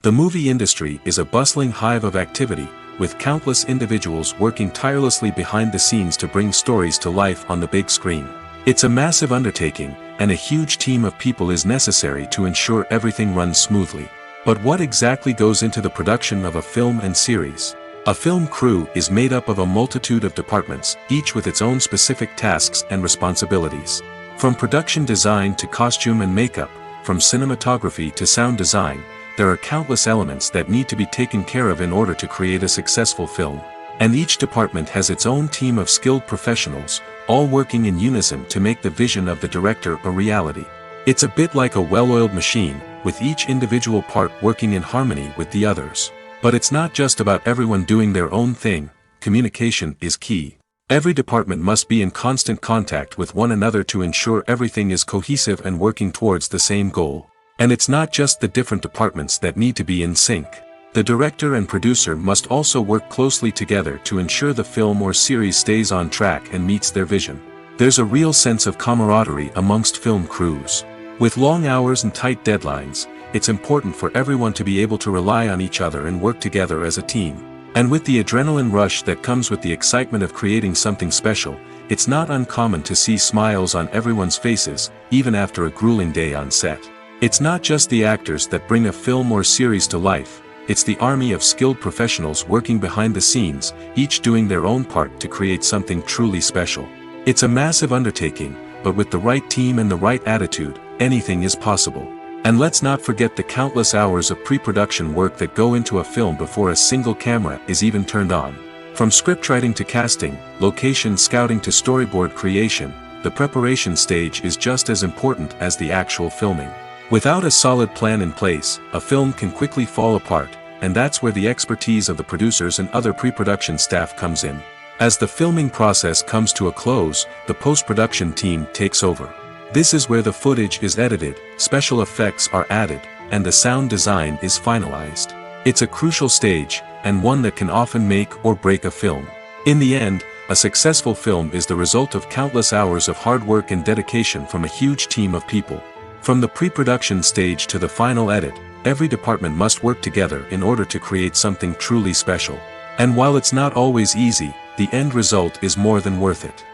The movie industry is a bustling hive of activity, with countless individuals working tirelessly behind the scenes to bring stories to life on the big screen. It's a massive undertaking, and a huge team of people is necessary to ensure everything runs smoothly. But what exactly goes into the production of a film and series? A film crew is made up of a multitude of departments, each with its own specific tasks and responsibilities. From production design to costume and makeup, from cinematography to sound design, there are countless elements that need to be taken care of in order to create a successful film. And each department has its own team of skilled professionals, all working in unison to make the vision of the director a reality. It's a bit like a well-oiled machine, with each individual part working in harmony with the others. But it's not just about everyone doing their own thing. Communication is key. Every department must be in constant contact with one another to ensure everything is cohesive and working towards the same goal. And it's not just the different departments that need to be in sync. The director and producer must also work closely together to ensure the film or series stays on track and meets their vision. There's a real sense of camaraderie amongst film crews. With long hours and tight deadlines, it's important for everyone to be able to rely on each other and work together as a team. And with the adrenaline rush that comes with the excitement of creating something special, it's not uncommon to see smiles on everyone's faces, even after a grueling day on set. It's not just the actors that bring a film or series to life, it's the army of skilled professionals working behind the scenes, each doing their own part to create something truly special. It's a massive undertaking, but with the right team and the right attitude, anything is possible. And let's not forget the countless hours of pre-production work that go into a film before a single camera is even turned on. From scriptwriting to casting, location scouting to storyboard creation, the preparation stage is just as important as the actual filming. Without a solid plan in place, a film can quickly fall apart, and that's where the expertise of the producers and other pre-production staff comes in. As the filming process comes to a close, the post-production team takes over. This is where the footage is edited, special effects are added, and the sound design is finalized. It's a crucial stage, and one that can often make or break a film. In the end, a successful film is the result of countless hours of hard work and dedication from a huge team of people. From the pre-production stage to the final edit, every department must work together in order to create something truly special. And while it's not always easy, the end result is more than worth it.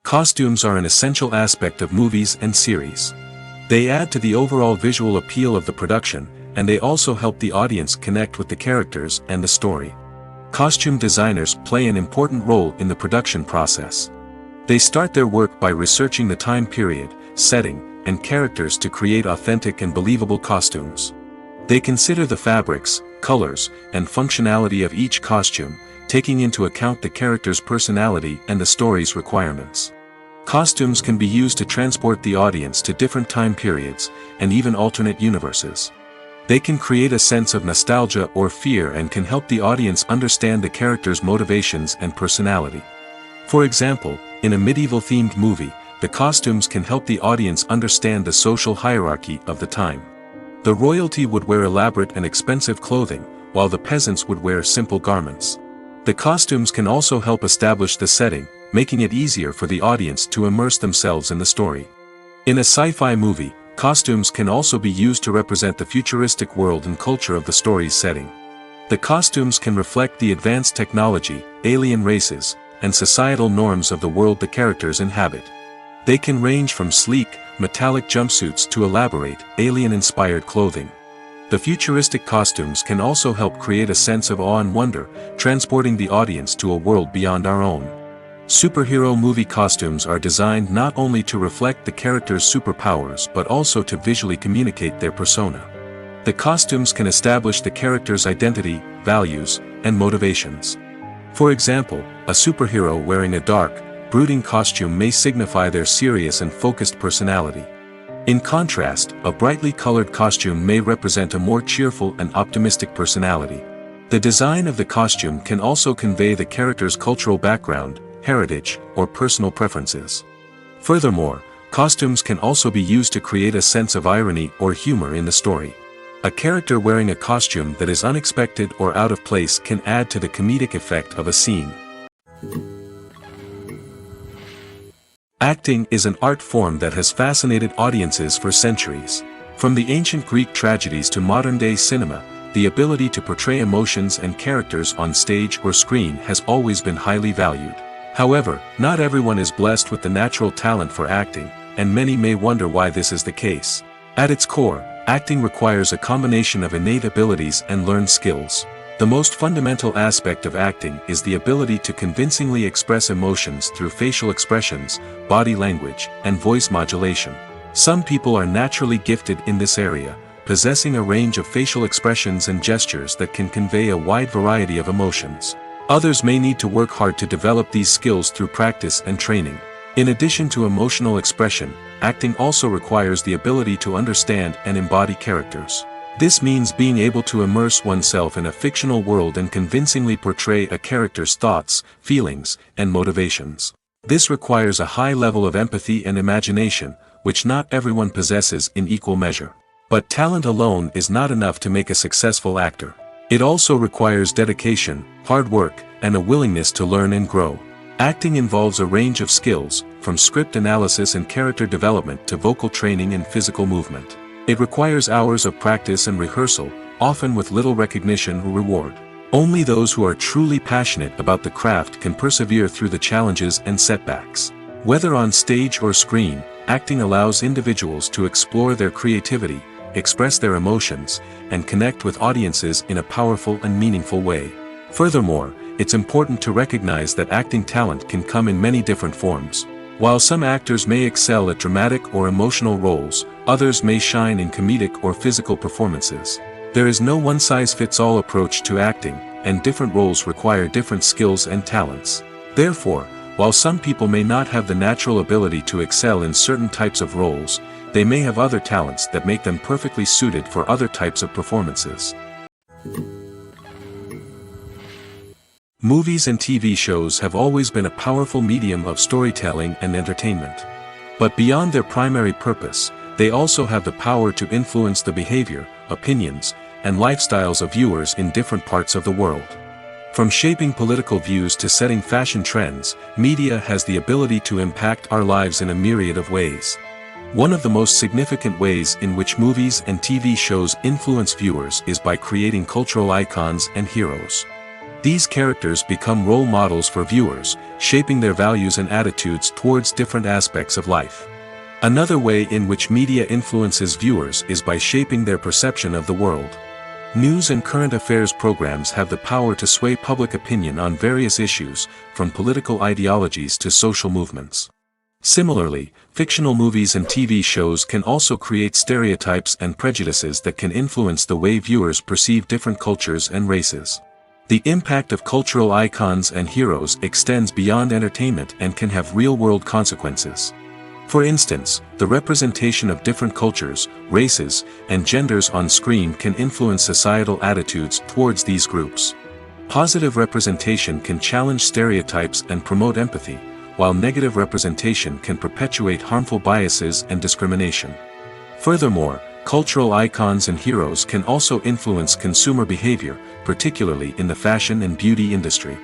Costumes are an essential aspect of movies and series. They add to the overall visual appeal of the production, and they also help the audience connect with the characters and the story. Costume designers play an important role in the production process. They start their work by researching the time period, setting, and characters to create authentic and believable costumes. They consider the fabrics, colors, and functionality of each costume, taking into account the character's personality and the story's requirements. Costumes can be used to transport the audience to different time periods, and even alternate universes. They can create a sense of nostalgia or fear and can help the audience understand the character's motivations and personality. For example, in a medieval-themed movie, the costumes can help the audience understand the social hierarchy of the time. The royalty would wear elaborate and expensive clothing, while the peasants would wear simple garments. The costumes can also help establish the setting, making it easier for the audience to immerse themselves in the story. In a sci-fi movie, costumes can also be used to represent the futuristic world and culture of the story's setting. The costumes can reflect the advanced technology, alien races, and societal norms of the world the characters inhabit. They can range from sleek, metallic jumpsuits to elaborate, alien-inspired clothing. The futuristic costumes can also help create a sense of awe and wonder, transporting the audience to a world beyond our own. Superhero movie costumes are designed not only to reflect the character's superpowers but also to visually communicate their persona. The costumes can establish the character's identity, values, and motivations. For example, a superhero wearing a dark, brooding costume may signify their serious and focused personality. In contrast, a brightly colored costume may represent a more cheerful and optimistic personality. The design of the costume can also convey the character's cultural background, heritage, or personal preferences. Furthermore, costumes can also be used to create a sense of irony or humor in the story. A character wearing a costume that is unexpected or out of place can add to the comedic effect of a scene. Acting is an art form that has fascinated audiences for centuries. From the ancient Greek tragedies to modern-day cinema, the ability to portray emotions and characters on stage or screen has always been highly valued. However, not everyone is blessed with the natural talent for acting, and many may wonder why this is the case. At its core, acting requires a combination of innate abilities and learned skills. The most fundamental aspect of acting is the ability to convincingly express emotions through facial expressions, body language, and voice modulation. Some people are naturally gifted in this area, possessing a range of facial expressions and gestures that can convey a wide variety of emotions. Others may need to work hard to develop these skills through practice and training. In addition to emotional expression, acting also requires the ability to understand and embody characters. This means being able to immerse oneself in a fictional world and convincingly portray a character's thoughts, feelings, and motivations. This requires a high level of empathy and imagination, which not everyone possesses in equal measure. But talent alone is not enough to make a successful actor. It also requires dedication, hard work, and a willingness to learn and grow. Acting involves a range of skills, from script analysis and character development to vocal training and physical movement. It requires hours of practice and rehearsal, often with little recognition or reward. Only those who are truly passionate about the craft can persevere through the challenges and setbacks. Whether on stage or screen, acting allows individuals to explore their creativity, express their emotions, and connect with audiences in a powerful and meaningful way. Furthermore, it's important to recognize that acting talent can come in many different forms. While some actors may excel at dramatic or emotional roles, others may shine in comedic or physical performances. There is no one-size-fits-all approach to acting, and different roles require different skills and talents. Therefore, while some people may not have the natural ability to excel in certain types of roles, they may have other talents that make them perfectly suited for other types of performances. Movies and TV shows have always been a powerful medium of storytelling and entertainment. But beyond their primary purpose, they also have the power to influence the behavior, opinions, and lifestyles of viewers in different parts of the world. From shaping political views to setting fashion trends, media has the ability to impact our lives in a myriad of ways. One of the most significant ways in which movies and TV shows influence viewers is by creating cultural icons and heroes. These characters become role models for viewers, shaping their values and attitudes towards different aspects of life. Another way in which media influences viewers is by shaping their perception of the world. News and current affairs programs have the power to sway public opinion on various issues, from political ideologies to social movements. Similarly, fictional movies and TV shows can also create stereotypes and prejudices that can influence the way viewers perceive different cultures and races. The impact of cultural icons and heroes extends beyond entertainment and can have real-world consequences. For instance, the representation of different cultures, races, and genders on screen can influence societal attitudes towards these groups. Positive representation can challenge stereotypes and promote empathy, while negative representation can perpetuate harmful biases and discrimination. Furthermore, cultural icons and heroes can also influence consumer behavior, particularly in the fashion and beauty industry.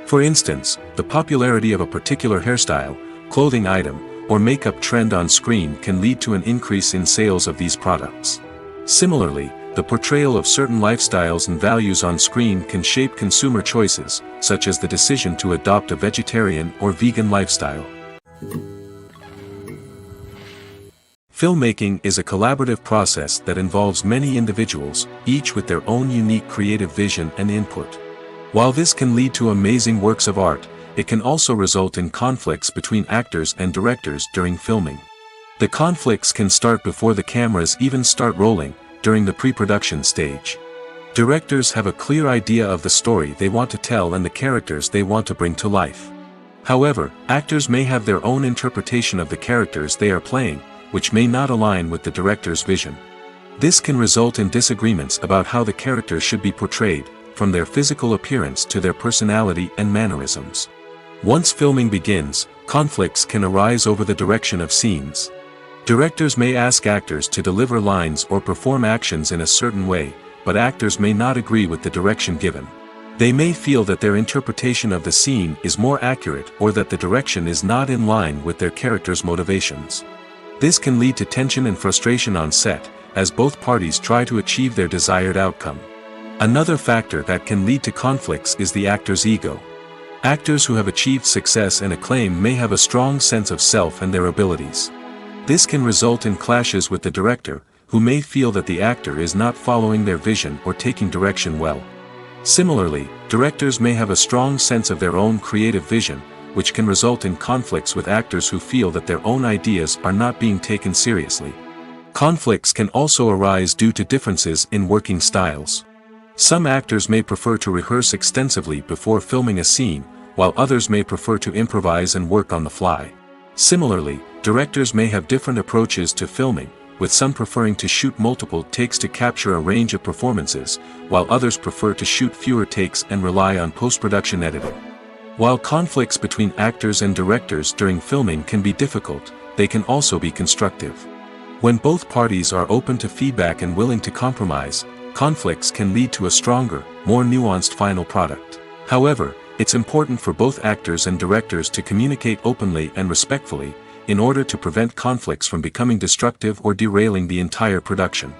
For instance, the popularity of a particular hairstyle, clothing item, or makeup trend on screen can lead to an increase in sales of these products. Similarly, the portrayal of certain lifestyles and values on screen can shape consumer choices, such as the decision to adopt a vegetarian or vegan lifestyle. Filmmaking is a collaborative process that involves many individuals, each with their own unique creative vision and input. While this can lead to amazing works of art, it can also result in conflicts between actors and directors during filming. The conflicts can start before the cameras even start rolling, during the pre-production stage. Directors have a clear idea of the story they want to tell and the characters they want to bring to life. However, actors may have their own interpretation of the characters they are playing, which may not align with the director's vision. This can result in disagreements about how the characters should be portrayed, from their physical appearance to their personality and mannerisms. Once filming begins, conflicts can arise over the direction of scenes. Directors may ask actors to deliver lines or perform actions in a certain way, but actors may not agree with the direction given. They may feel that their interpretation of the scene is more accurate or that the direction is not in line with their character's motivations. This can lead to tension and frustration on set, as both parties try to achieve their desired outcome. Another factor that can lead to conflicts is the actor's ego. Actors who have achieved success and acclaim may have a strong sense of self and their abilities. This can result in clashes with the director, who may feel that the actor is not following their vision or taking direction well. Similarly, directors may have a strong sense of their own creative vision, which can result in conflicts with actors who feel that their own ideas are not being taken seriously. Conflicts can also arise due to differences in working styles. Some actors may prefer to rehearse extensively before filming a scene, while others may prefer to improvise and work on the fly. Similarly, directors may have different approaches to filming, with some preferring to shoot multiple takes to capture a range of performances, while others prefer to shoot fewer takes and rely on post-production editing. While conflicts between actors and directors during filming can be difficult, they can also be constructive. When both parties are open to feedback and willing to compromise, conflicts can lead to a stronger, more nuanced final product. However, it's important for both actors and directors to communicate openly and respectfully, in order to prevent conflicts from becoming destructive or derailing the entire production.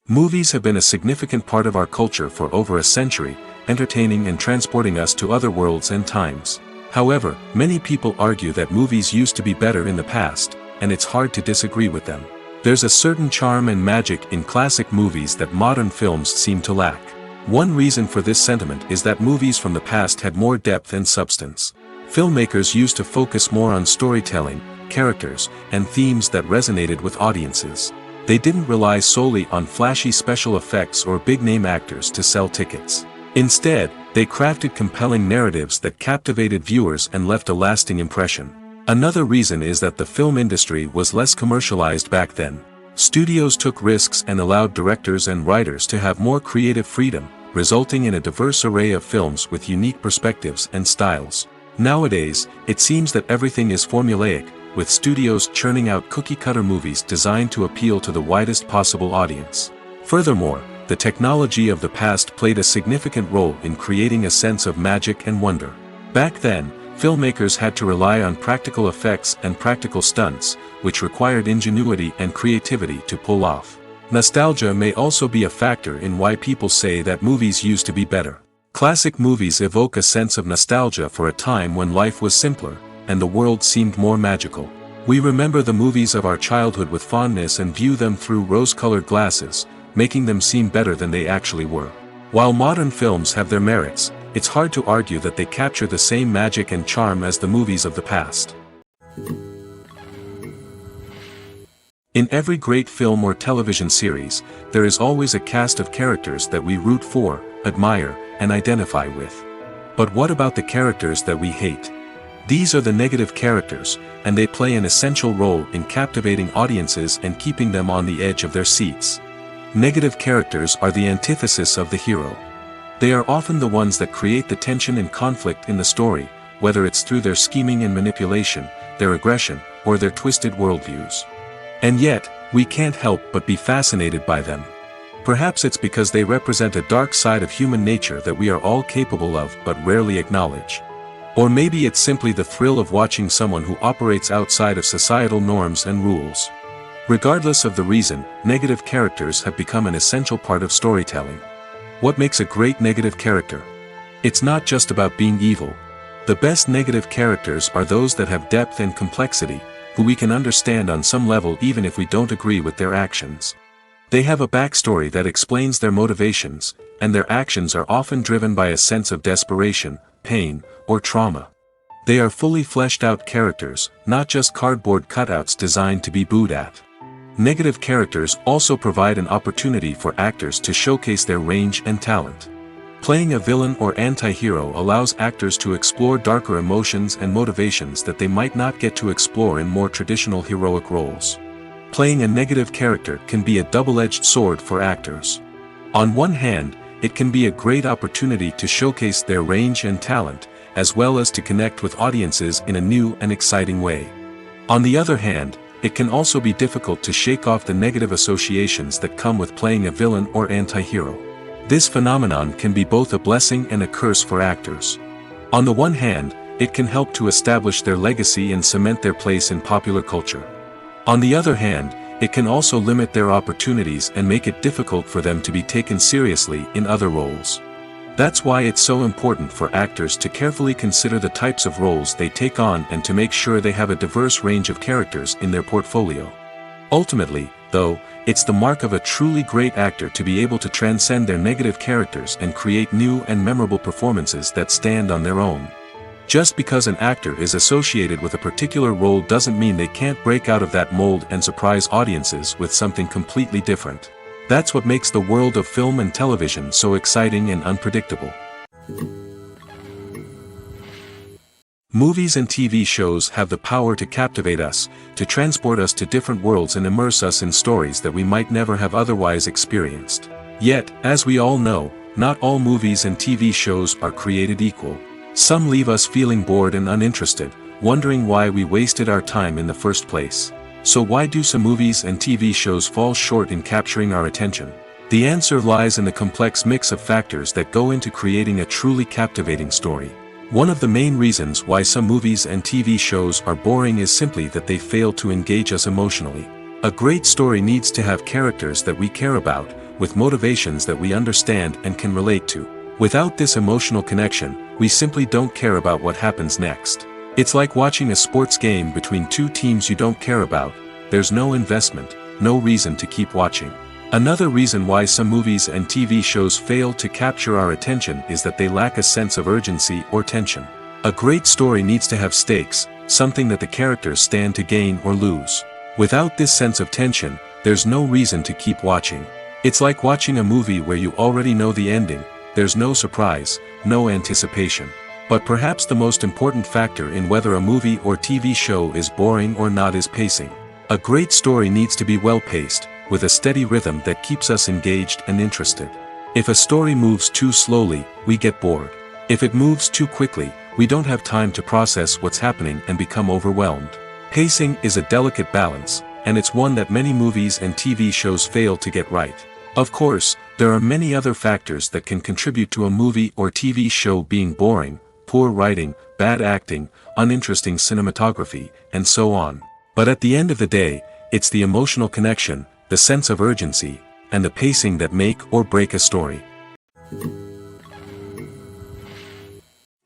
Movies have been a significant part of our culture for over a century, entertaining and transporting us to other worlds and times. However, many people argue that movies used to be better in the past, and it's hard to disagree with them. There's a certain charm and magic in classic movies that modern films seem to lack. One reason for this sentiment is that movies from the past had more depth and substance. Filmmakers used to focus more on storytelling, characters, and themes that resonated with audiences. They didn't rely solely on flashy special effects or big-name actors to sell tickets. Instead, they crafted compelling narratives that captivated viewers and left a lasting impression. Another reason is that the film industry was less commercialized back then. Studios took risks and allowed directors and writers to have more creative freedom, resulting in a diverse array of films with unique perspectives and styles. Nowadays, it seems that everything is formulaic, with studios churning out cookie-cutter movies designed to appeal to the widest possible audience. Furthermore, the technology of the past played a significant role in creating a sense of magic and wonder. Back then, filmmakers had to rely on practical effects and practical stunts, which required ingenuity and creativity to pull off. Nostalgia may also be a factor in why people say that movies used to be better. Classic movies evoke a sense of nostalgia for a time when life was simpler, and the world seemed more magical. We remember the movies of our childhood with fondness and view them through rose-colored glasses, making them seem better than they actually were. While modern films have their merits, it's hard to argue that they capture the same magic and charm as the movies of the past. In every great film or television series, there is always a cast of characters that we root for, admire, and identify with. But what about the characters that we hate? These are the negative characters, and they play an essential role in captivating audiences and keeping them on the edge of their seats. Negative characters are the antithesis of the hero. They are often the ones that create the tension and conflict in the story, whether it's through their scheming and manipulation, their aggression, or their twisted worldviews. And yet, we can't help but be fascinated by them. Perhaps it's because they represent a dark side of human nature that we are all capable of but rarely acknowledge. Or maybe it's simply the thrill of watching someone who operates outside of societal norms and rules. Regardless of the reason, negative characters have become an essential part of storytelling. What makes a great negative character? It's not just about being evil. The best negative characters are those that have depth and complexity, who we can understand on some level even if we don't agree with their actions. They have a backstory that explains their motivations, and their actions are often driven by a sense of desperation, pain, or trauma. They are fully fleshed out characters, not just cardboard cutouts designed to be booed at. Negative characters also provide an opportunity for actors to showcase their range and talent. Playing a villain or anti-hero allows actors to explore darker emotions and motivations that they might not get to explore in more traditional heroic roles. Playing a negative character can be a double-edged sword for actors. On one hand, it can be a great opportunity to showcase their range and talent, as well as to connect with audiences in a new and exciting way. On the other hand, it can also be difficult to shake off the negative associations that come with playing a villain or anti-hero. This phenomenon can be both a blessing and a curse for actors. On the one hand, it can help to establish their legacy and cement their place in popular culture. On the other hand, it can also limit their opportunities and make it difficult for them to be taken seriously in other roles. That's why it's so important for actors to carefully consider the types of roles they take on and to make sure they have a diverse range of characters in their portfolio. Ultimately, though, it's the mark of a truly great actor to be able to transcend their negative characters and create new and memorable performances that stand on their own. Just because an actor is associated with a particular role doesn't mean they can't break out of that mold and surprise audiences with something completely different. That's what makes the world of film and television so exciting and unpredictable. Movies and TV shows have the power to captivate us, to transport us to different worlds and immerse us in stories that we might never have otherwise experienced. Yet, as we all know, not all movies and TV shows are created equal. Some leave us feeling bored and uninterested, wondering why we wasted our time in the first place. So why do some movies and TV shows fall short in capturing our attention? The answer lies in the complex mix of factors that go into creating a truly captivating story. One of the main reasons why some movies and TV shows are boring is simply that they fail to engage us emotionally. A great story needs to have characters that we care about, with motivations that we understand and can relate to. Without this emotional connection, we simply don't care about what happens next. It's like watching a sports game between two teams you don't care about. There's no investment, no reason to keep watching. Another reason why some movies and TV shows fail to capture our attention is that they lack a sense of urgency or tension. A great story needs to have stakes, something that the characters stand to gain or lose. Without this sense of tension, there's no reason to keep watching. It's like watching a movie where you already know the ending. There's no surprise, no anticipation. But perhaps the most important factor in whether a movie or TV show is boring or not is pacing. A great story needs to be well-paced, with a steady rhythm that keeps us engaged and interested. If a story moves too slowly, we get bored. If it moves too quickly, we don't have time to process what's happening and become overwhelmed. Pacing is a delicate balance, and it's one that many movies and TV shows fail to get right. Of course, there are many other factors that can contribute to a movie or TV show being boring: poor writing, bad acting, uninteresting cinematography, and so on. But at the end of the day, it's the emotional connection, the sense of urgency, and the pacing that make or break a story.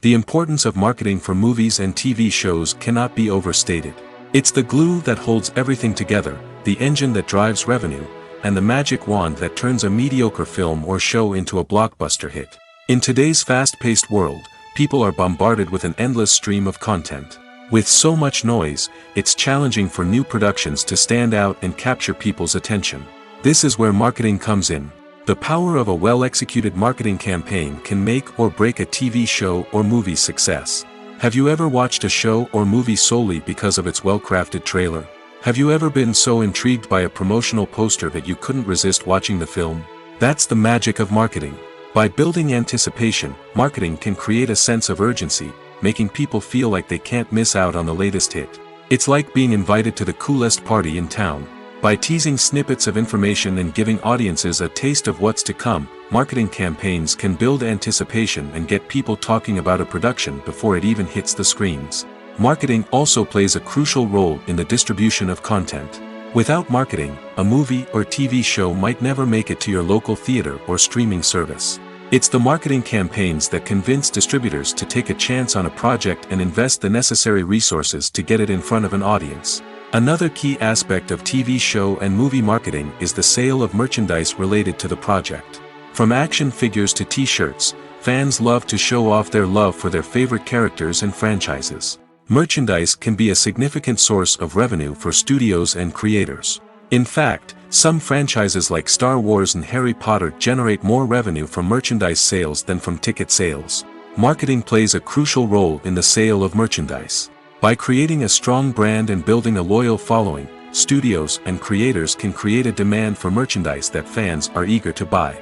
The importance of marketing for movies and TV shows cannot be overstated. It's the glue that holds everything together, the engine that drives revenue, and the magic wand that turns a mediocre film or show into a blockbuster hit. In today's fast-paced world, people are bombarded with an endless stream of content. With so much noise, it's challenging for new productions to stand out and capture people's attention. This is where marketing comes in. The power of a well-executed marketing campaign can make or break a TV show or movie's success. Have you ever watched a show or movie solely because of its well-crafted trailer? Have you ever been so intrigued by a promotional poster that you couldn't resist watching the film? That's the magic of marketing. By building anticipation, marketing can create a sense of urgency, making people feel like they can't miss out on the latest hit. It's like being invited to the coolest party in town. By teasing snippets of information and giving audiences a taste of what's to come, marketing campaigns can build anticipation and get people talking about a production before it even hits the screens. Marketing also plays a crucial role in the distribution of content. Without marketing, a movie or TV show might never make it to your local theater or streaming service. It's the marketing campaigns that convince distributors to take a chance on a project and invest the necessary resources to get it in front of an audience. Another key aspect of TV show and movie marketing is the sale of merchandise related to the project. From action figures to t-shirts, fans love to show off their love for their favorite characters and franchises. Merchandise can be a significant source of revenue for studios and creators. In fact, some franchises like Star Wars and Harry Potter generate more revenue from merchandise sales than from ticket sales. Marketing plays a crucial role in the sale of merchandise. By creating a strong brand and building a loyal following, studios and creators can create a demand for merchandise that fans are eager to buy.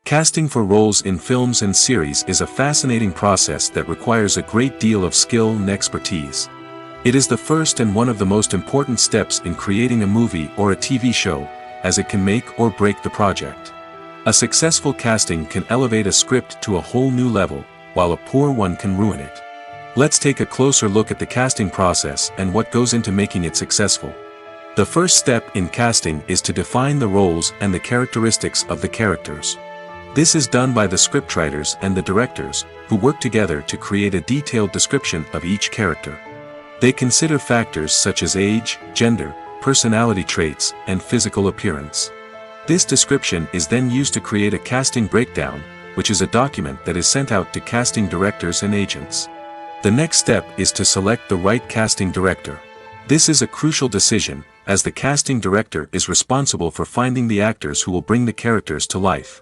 Casting for roles in films and series is a fascinating process that requires a great deal of skill and expertise. It is the first and one of the most important steps in creating a movie or a TV show, as it can make or break the project. A successful casting can elevate a script to a whole new level, while a poor one can ruin it. Let's take a closer look at the casting process and what goes into making it successful. The first step in casting is to define the roles and the characteristics of the characters. This is done by the scriptwriters and the directors, who work together to create a detailed description of each character. They consider factors such as age, gender, personality traits, and physical appearance. This description is then used to create a casting breakdown, which is a document that is sent out to casting directors and agents. The next step is to select the right casting director. This is a crucial decision, as the casting director is responsible for finding the actors who will bring the characters to life.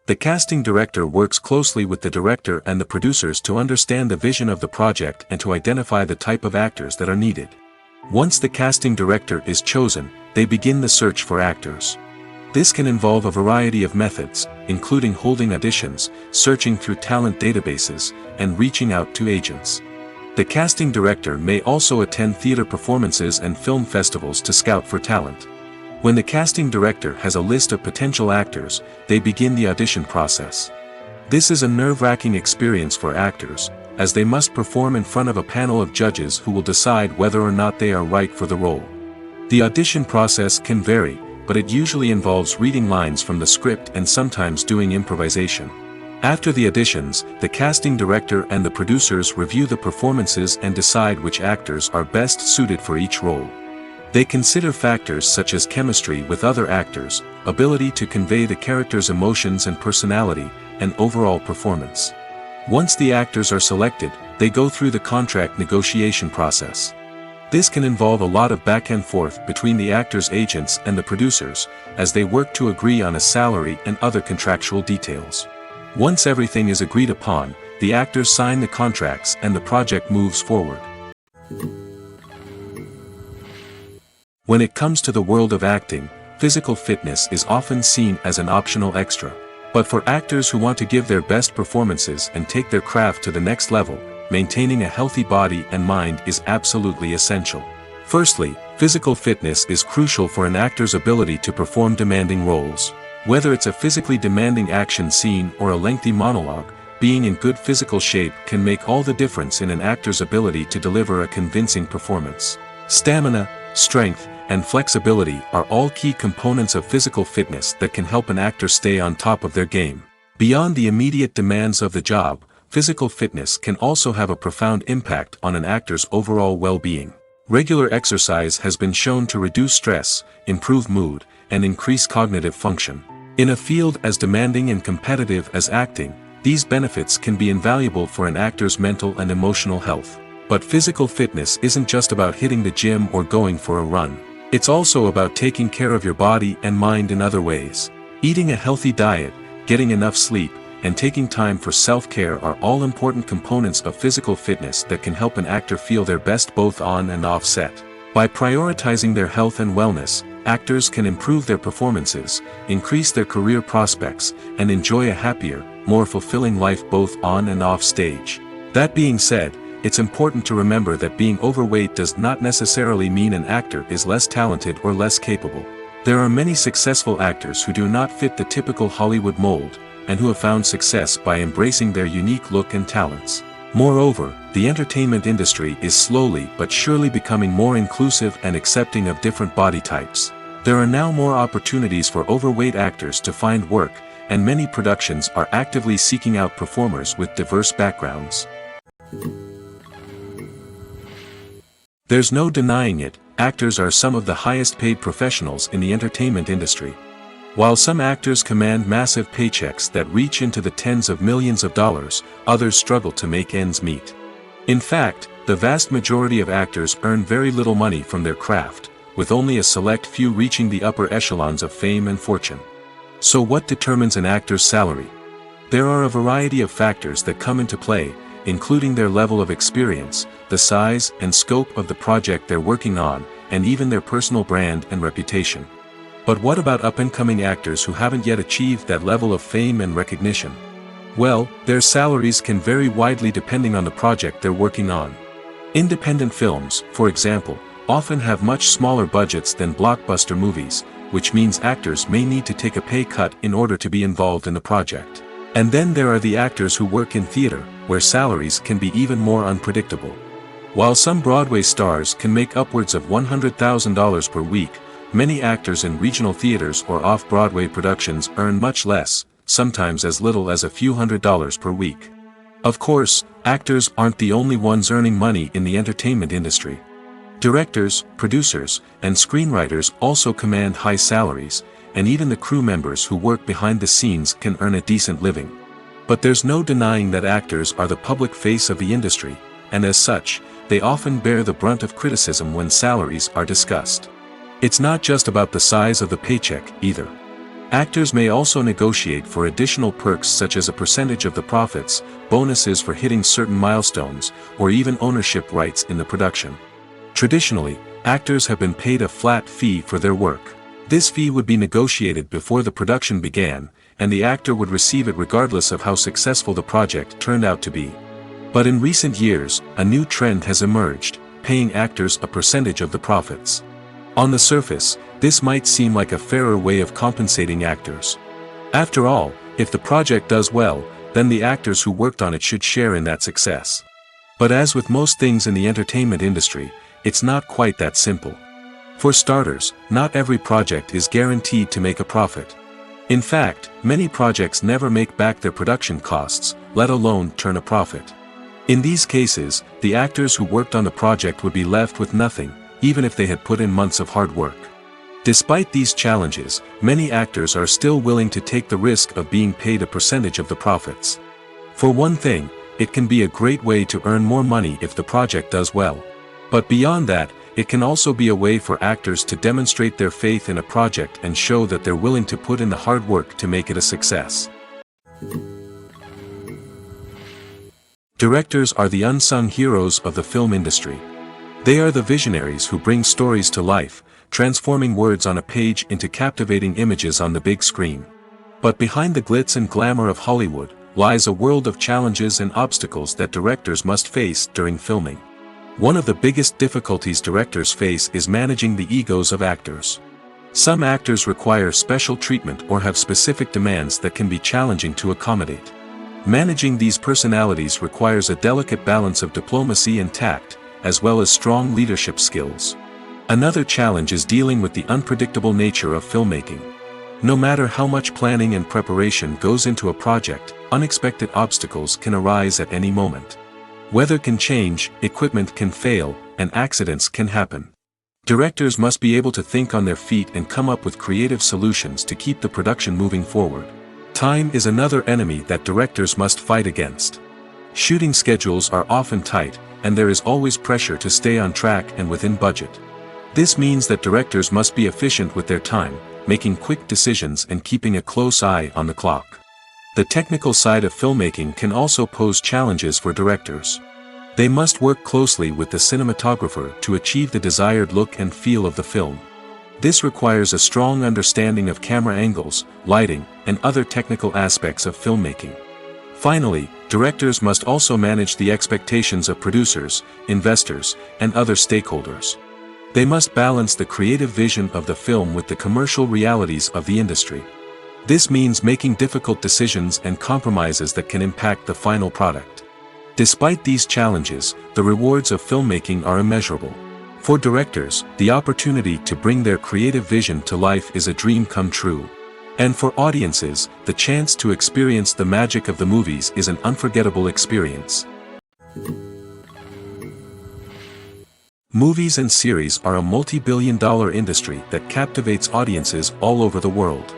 The casting director works closely with the director and the producers to understand the vision of the project and to identify the type of actors that are needed. Once the casting director is chosen, they begin the search for actors. This can involve a variety of methods, including holding auditions, searching through talent databases, and reaching out to agents. The casting director may also attend theater performances and film festivals to scout for talent. When the casting director has a list of potential actors, they begin the audition process. This is a nerve-wracking experience for actors, as they must perform in front of a panel of judges who will decide whether or not they are right for the role. The audition process can vary, but it usually involves reading lines from the script and sometimes doing improvisation. After the auditions, the casting director and the producers review the performances and decide which actors are best suited for each role. They consider factors such as chemistry with other actors, ability to convey the character's emotions and personality, and overall performance. Once the actors are selected, they go through the contract negotiation process. This can involve a lot of back and forth between the actors' agents and the producers, as they work to agree on a salary and other contractual details. Once everything is agreed upon, the actors sign the contracts and the project moves forward. When it comes to the world of acting, physical fitness is often seen as an optional extra. But for actors who want to give their best performances and take their craft to the next level, maintaining a healthy body and mind is absolutely essential. Firstly, physical fitness is crucial for an actor's ability to perform demanding roles. Whether it's a physically demanding action scene or a lengthy monologue, being in good physical shape can make all the difference in an actor's ability to deliver a convincing performance. Stamina, strength, and flexibility are all key components of physical fitness that can help an actor stay on top of their game. Beyond the immediate demands of the job, physical fitness can also have a profound impact on an actor's overall well-being. Regular exercise has been shown to reduce stress, improve mood, and increase cognitive function. In a field as demanding and competitive as acting, these benefits can be invaluable for an actor's mental and emotional health. But physical fitness isn't just about hitting the gym or going for a run. It's also about taking care of your body and mind in other ways. Eating a healthy diet, getting enough sleep, and taking time for self-care are all important components of physical fitness that can help an actor feel their best both on and off set. By prioritizing their health and wellness, actors can improve their performances, increase their career prospects, and enjoy a happier, more fulfilling life both on and off stage. That being said, it's important to remember that being overweight does not necessarily mean an actor is less talented or less capable. There are many successful actors who do not fit the typical Hollywood mold, and who have found success by embracing their unique look and talents. Moreover, the entertainment industry is slowly but surely becoming more inclusive and accepting of different body types. There are now more opportunities for overweight actors to find work, and many productions are actively seeking out performers with diverse backgrounds. There's no denying it, actors are some of the highest paid professionals in the entertainment industry. While some actors command massive paychecks that reach into the tens of millions of dollars, others struggle to make ends meet. In fact, the vast majority of actors earn very little money from their craft, with only a select few reaching the upper echelons of fame and fortune. So what determines an actor's salary? There are a variety of factors that come into play, including their level of experience, the size and scope of the project they're working on, and even their personal brand and reputation. But what about up-and-coming actors who haven't yet achieved that level of fame and recognition? Well, their salaries can vary widely depending on the project they're working on. Independent films, for example, often have much smaller budgets than blockbuster movies, which means actors may need to take a pay cut in order to be involved in the project. And then there are the actors who work in theater, where salaries can be even more unpredictable. While some Broadway stars can make upwards of $100,000 per week, many actors in regional theaters or off-Broadway productions earn much less, sometimes as little as a few $100s per week. Of course, actors aren't the only ones earning money in the entertainment industry. Directors, producers, and screenwriters also command high salaries, and even the crew members who work behind the scenes can earn a decent living. But there's no denying that actors are the public face of the industry, and as such, they often bear the brunt of criticism when salaries are discussed. It's not just about the size of the paycheck, either. Actors may also negotiate for additional perks such as a percentage of the profits, bonuses for hitting certain milestones, or even ownership rights in the production. Traditionally, actors have been paid a flat fee for their work. This fee would be negotiated before the production began, and the actor would receive it regardless of how successful the project turned out to be. But in recent years, a new trend has emerged, paying actors a percentage of the profits. On the surface, this might seem like a fairer way of compensating actors. After all, if the project does well, then the actors who worked on it should share in that success. But as with most things in the entertainment industry, it's not quite that simple. For starters, not every project is guaranteed to make a profit. In fact, many projects never make back their production costs, let alone turn a profit. In these cases, the actors who worked on the project would be left with nothing, even if they had put in months of hard work. Despite these challenges, many actors are still willing to take the risk of being paid a percentage of the profits. For one thing, it can be a great way to earn more money if the project does well. But beyond that, it can also be a way for actors to demonstrate their faith in a project and show that they're willing to put in the hard work to make it a success. Directors are the unsung heroes of the film industry. They are the visionaries who bring stories to life, transforming words on a page into captivating images on the big screen. But behind the glitz and glamour of Hollywood, lies a world of challenges and obstacles that directors must face during filming. One of the biggest difficulties directors face is managing the egos of actors. Some actors require special treatment or have specific demands that can be challenging to accommodate. Managing these personalities requires a delicate balance of diplomacy and tact, as well as strong leadership skills. Another challenge is dealing with the unpredictable nature of filmmaking. No matter how much planning and preparation goes into a project, unexpected obstacles can arise at any moment. Weather can change, equipment can fail, and accidents can happen. Directors must be able to think on their feet and come up with creative solutions to keep the production moving forward. Time is another enemy that directors must fight against. Shooting schedules are often tight, and there is always pressure to stay on track and within budget. This means that directors must be efficient with their time, making quick decisions and keeping a close eye on the clock. The technical side of filmmaking can also pose challenges for directors. They must work closely with the cinematographer to achieve the desired look and feel of the film. This requires a strong understanding of camera angles, lighting, and other technical aspects of filmmaking. Finally, directors must also manage the expectations of producers, investors, and other stakeholders. They must balance the creative vision of the film with the commercial realities of the industry. This means making difficult decisions and compromises that can impact the final product. Despite these challenges, the rewards of filmmaking are immeasurable. For directors, the opportunity to bring their creative vision to life is a dream come true. And for audiences, the chance to experience the magic of the movies is an unforgettable experience. Movies and series are a multi-billion-dollar industry that captivates audiences all over the world.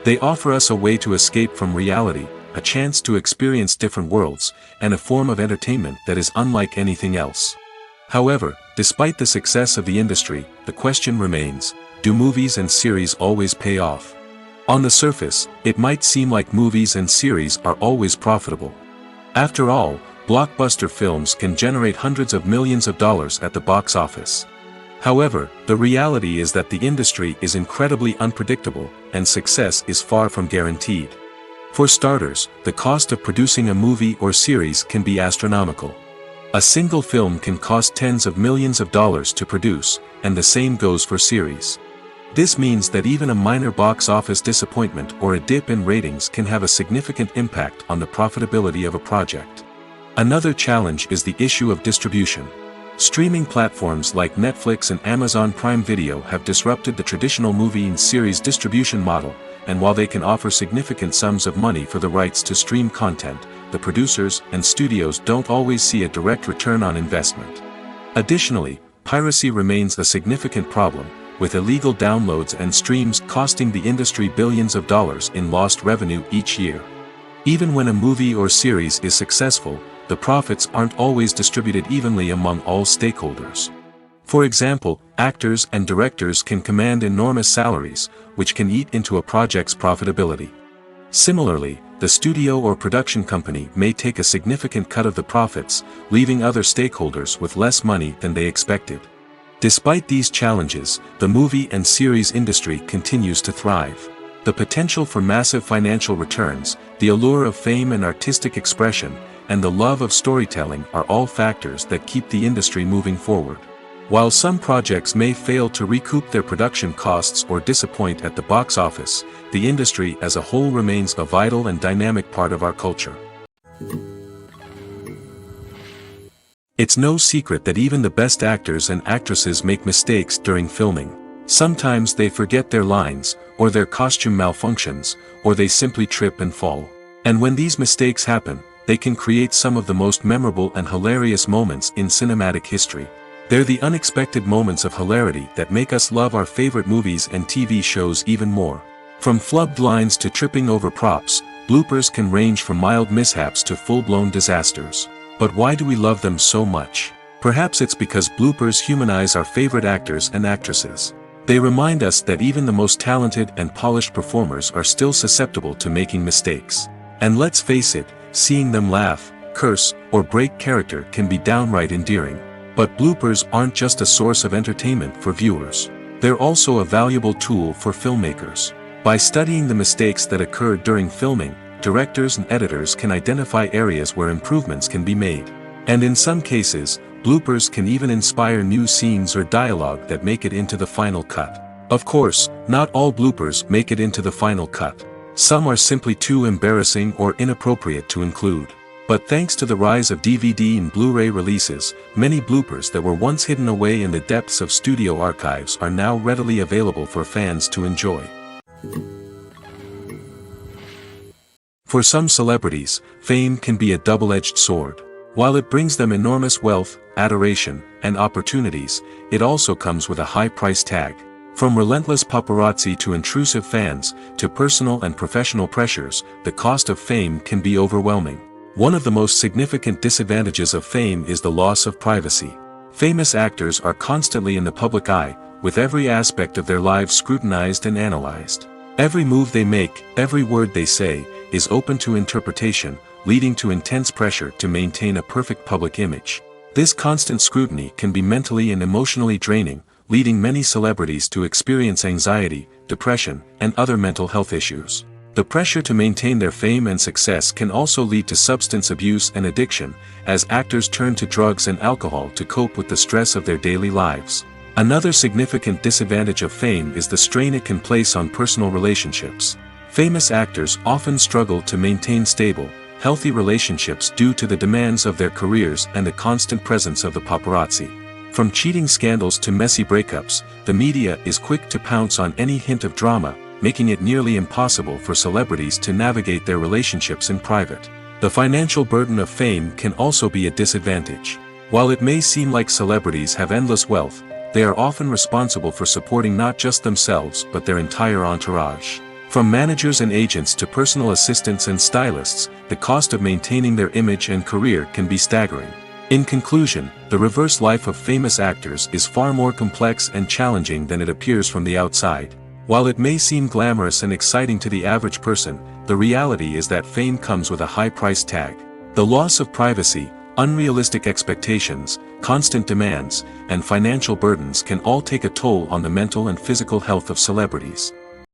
They offer us a way to escape from reality, a chance to experience different worlds, and a form of entertainment that is unlike anything else. However, despite the success of the industry, the question remains, do movies and series always pay off? On the surface, it might seem like movies and series are always profitable. After all, blockbuster films can generate hundreds of millions of dollars at the box office. However, the reality is that the industry is incredibly unpredictable, and success is far from guaranteed. For starters, the cost of producing a movie or series can be astronomical. A single film can cost tens of millions of dollars to produce, and the same goes for series. This means that even a minor box office disappointment or a dip in ratings can have a significant impact on the profitability of a project. Another challenge is the issue of distribution. Streaming platforms like Netflix and Amazon Prime Video have disrupted the traditional movie and series distribution model, and while they can offer significant sums of money for the rights to stream content, the producers and studios don't always see a direct return on investment. Additionally, piracy remains a significant problem, with illegal downloads and streams costing the industry billions of dollars in lost revenue each year. Even when a movie or series is successful, the profits aren't always distributed evenly among all stakeholders. For example, actors and directors can command enormous salaries, which can eat into a project's profitability. Similarly, the studio or production company may take a significant cut of the profits, leaving other stakeholders with less money than they expected. Despite these challenges, the movie and series industry continues to thrive. The potential for massive financial returns, the allure of fame and artistic expression, and the love of storytelling are all factors that keep the industry moving forward. While some projects may fail to recoup their production costs or disappoint at the box office, the industry as a whole remains a vital and dynamic part of our culture. It's no secret that even the best actors and actresses make mistakes during filming. Sometimes they forget their lines, or their costume malfunctions, or they simply trip and fall. And when these mistakes happen, they can create some of the most memorable and hilarious moments in cinematic history. They're the unexpected moments of hilarity that make us love our favorite movies and TV shows even more. From flubbed lines to tripping over props, bloopers can range from mild mishaps to full-blown disasters. But why do we love them so much? Perhaps it's because bloopers humanize our favorite actors and actresses. They remind us that even the most talented and polished performers are still susceptible to making mistakes. And let's face it, seeing them laugh, curse, or break character can be downright endearing. But bloopers aren't just a source of entertainment for viewers. They're also a valuable tool for filmmakers. By studying the mistakes that occurred during filming, directors and editors can identify areas where improvements can be made. And in some cases, bloopers can even inspire new scenes or dialogue that make it into the final cut. Of course, not all bloopers make it into the final cut. Some are simply too embarrassing or inappropriate to include. But thanks to the rise of DVD and Blu-ray releases, many bloopers that were once hidden away in the depths of studio archives are now readily available for fans to enjoy. For some celebrities, fame can be a double-edged sword. While it brings them enormous wealth, adoration, and opportunities, it also comes with a high price tag. From relentless paparazzi to intrusive fans, to personal and professional pressures, the cost of fame can be overwhelming. One of the most significant disadvantages of fame is the loss of privacy. Famous actors are constantly in the public eye, with every aspect of their lives scrutinized and analyzed. Every move they make, every word they say, is open to interpretation, leading to intense pressure to maintain a perfect public image. This constant scrutiny can be mentally and emotionally draining, leading many celebrities to experience anxiety, depression, and other mental health issues. The pressure to maintain their fame and success can also lead to substance abuse and addiction, as actors turn to drugs and alcohol to cope with the stress of their daily lives. Another significant disadvantage of fame is the strain it can place on personal relationships. Famous actors often struggle to maintain stable, healthy relationships due to the demands of their careers and the constant presence of the paparazzi. From cheating scandals to messy breakups, the media is quick to pounce on any hint of drama, making it nearly impossible for celebrities to navigate their relationships in private. The financial burden of fame can also be a disadvantage. While it may seem like celebrities have endless wealth, they are often responsible for supporting not just themselves but their entire entourage. From managers and agents to personal assistants and stylists, the cost of maintaining their image and career can be staggering. In conclusion, the reverse life of famous actors is far more complex and challenging than it appears from the outside. While it may seem glamorous and exciting to the average person, the reality is that fame comes with a high price tag. The loss of privacy, unrealistic expectations, constant demands, and financial burdens can all take a toll on the mental and physical health of celebrities.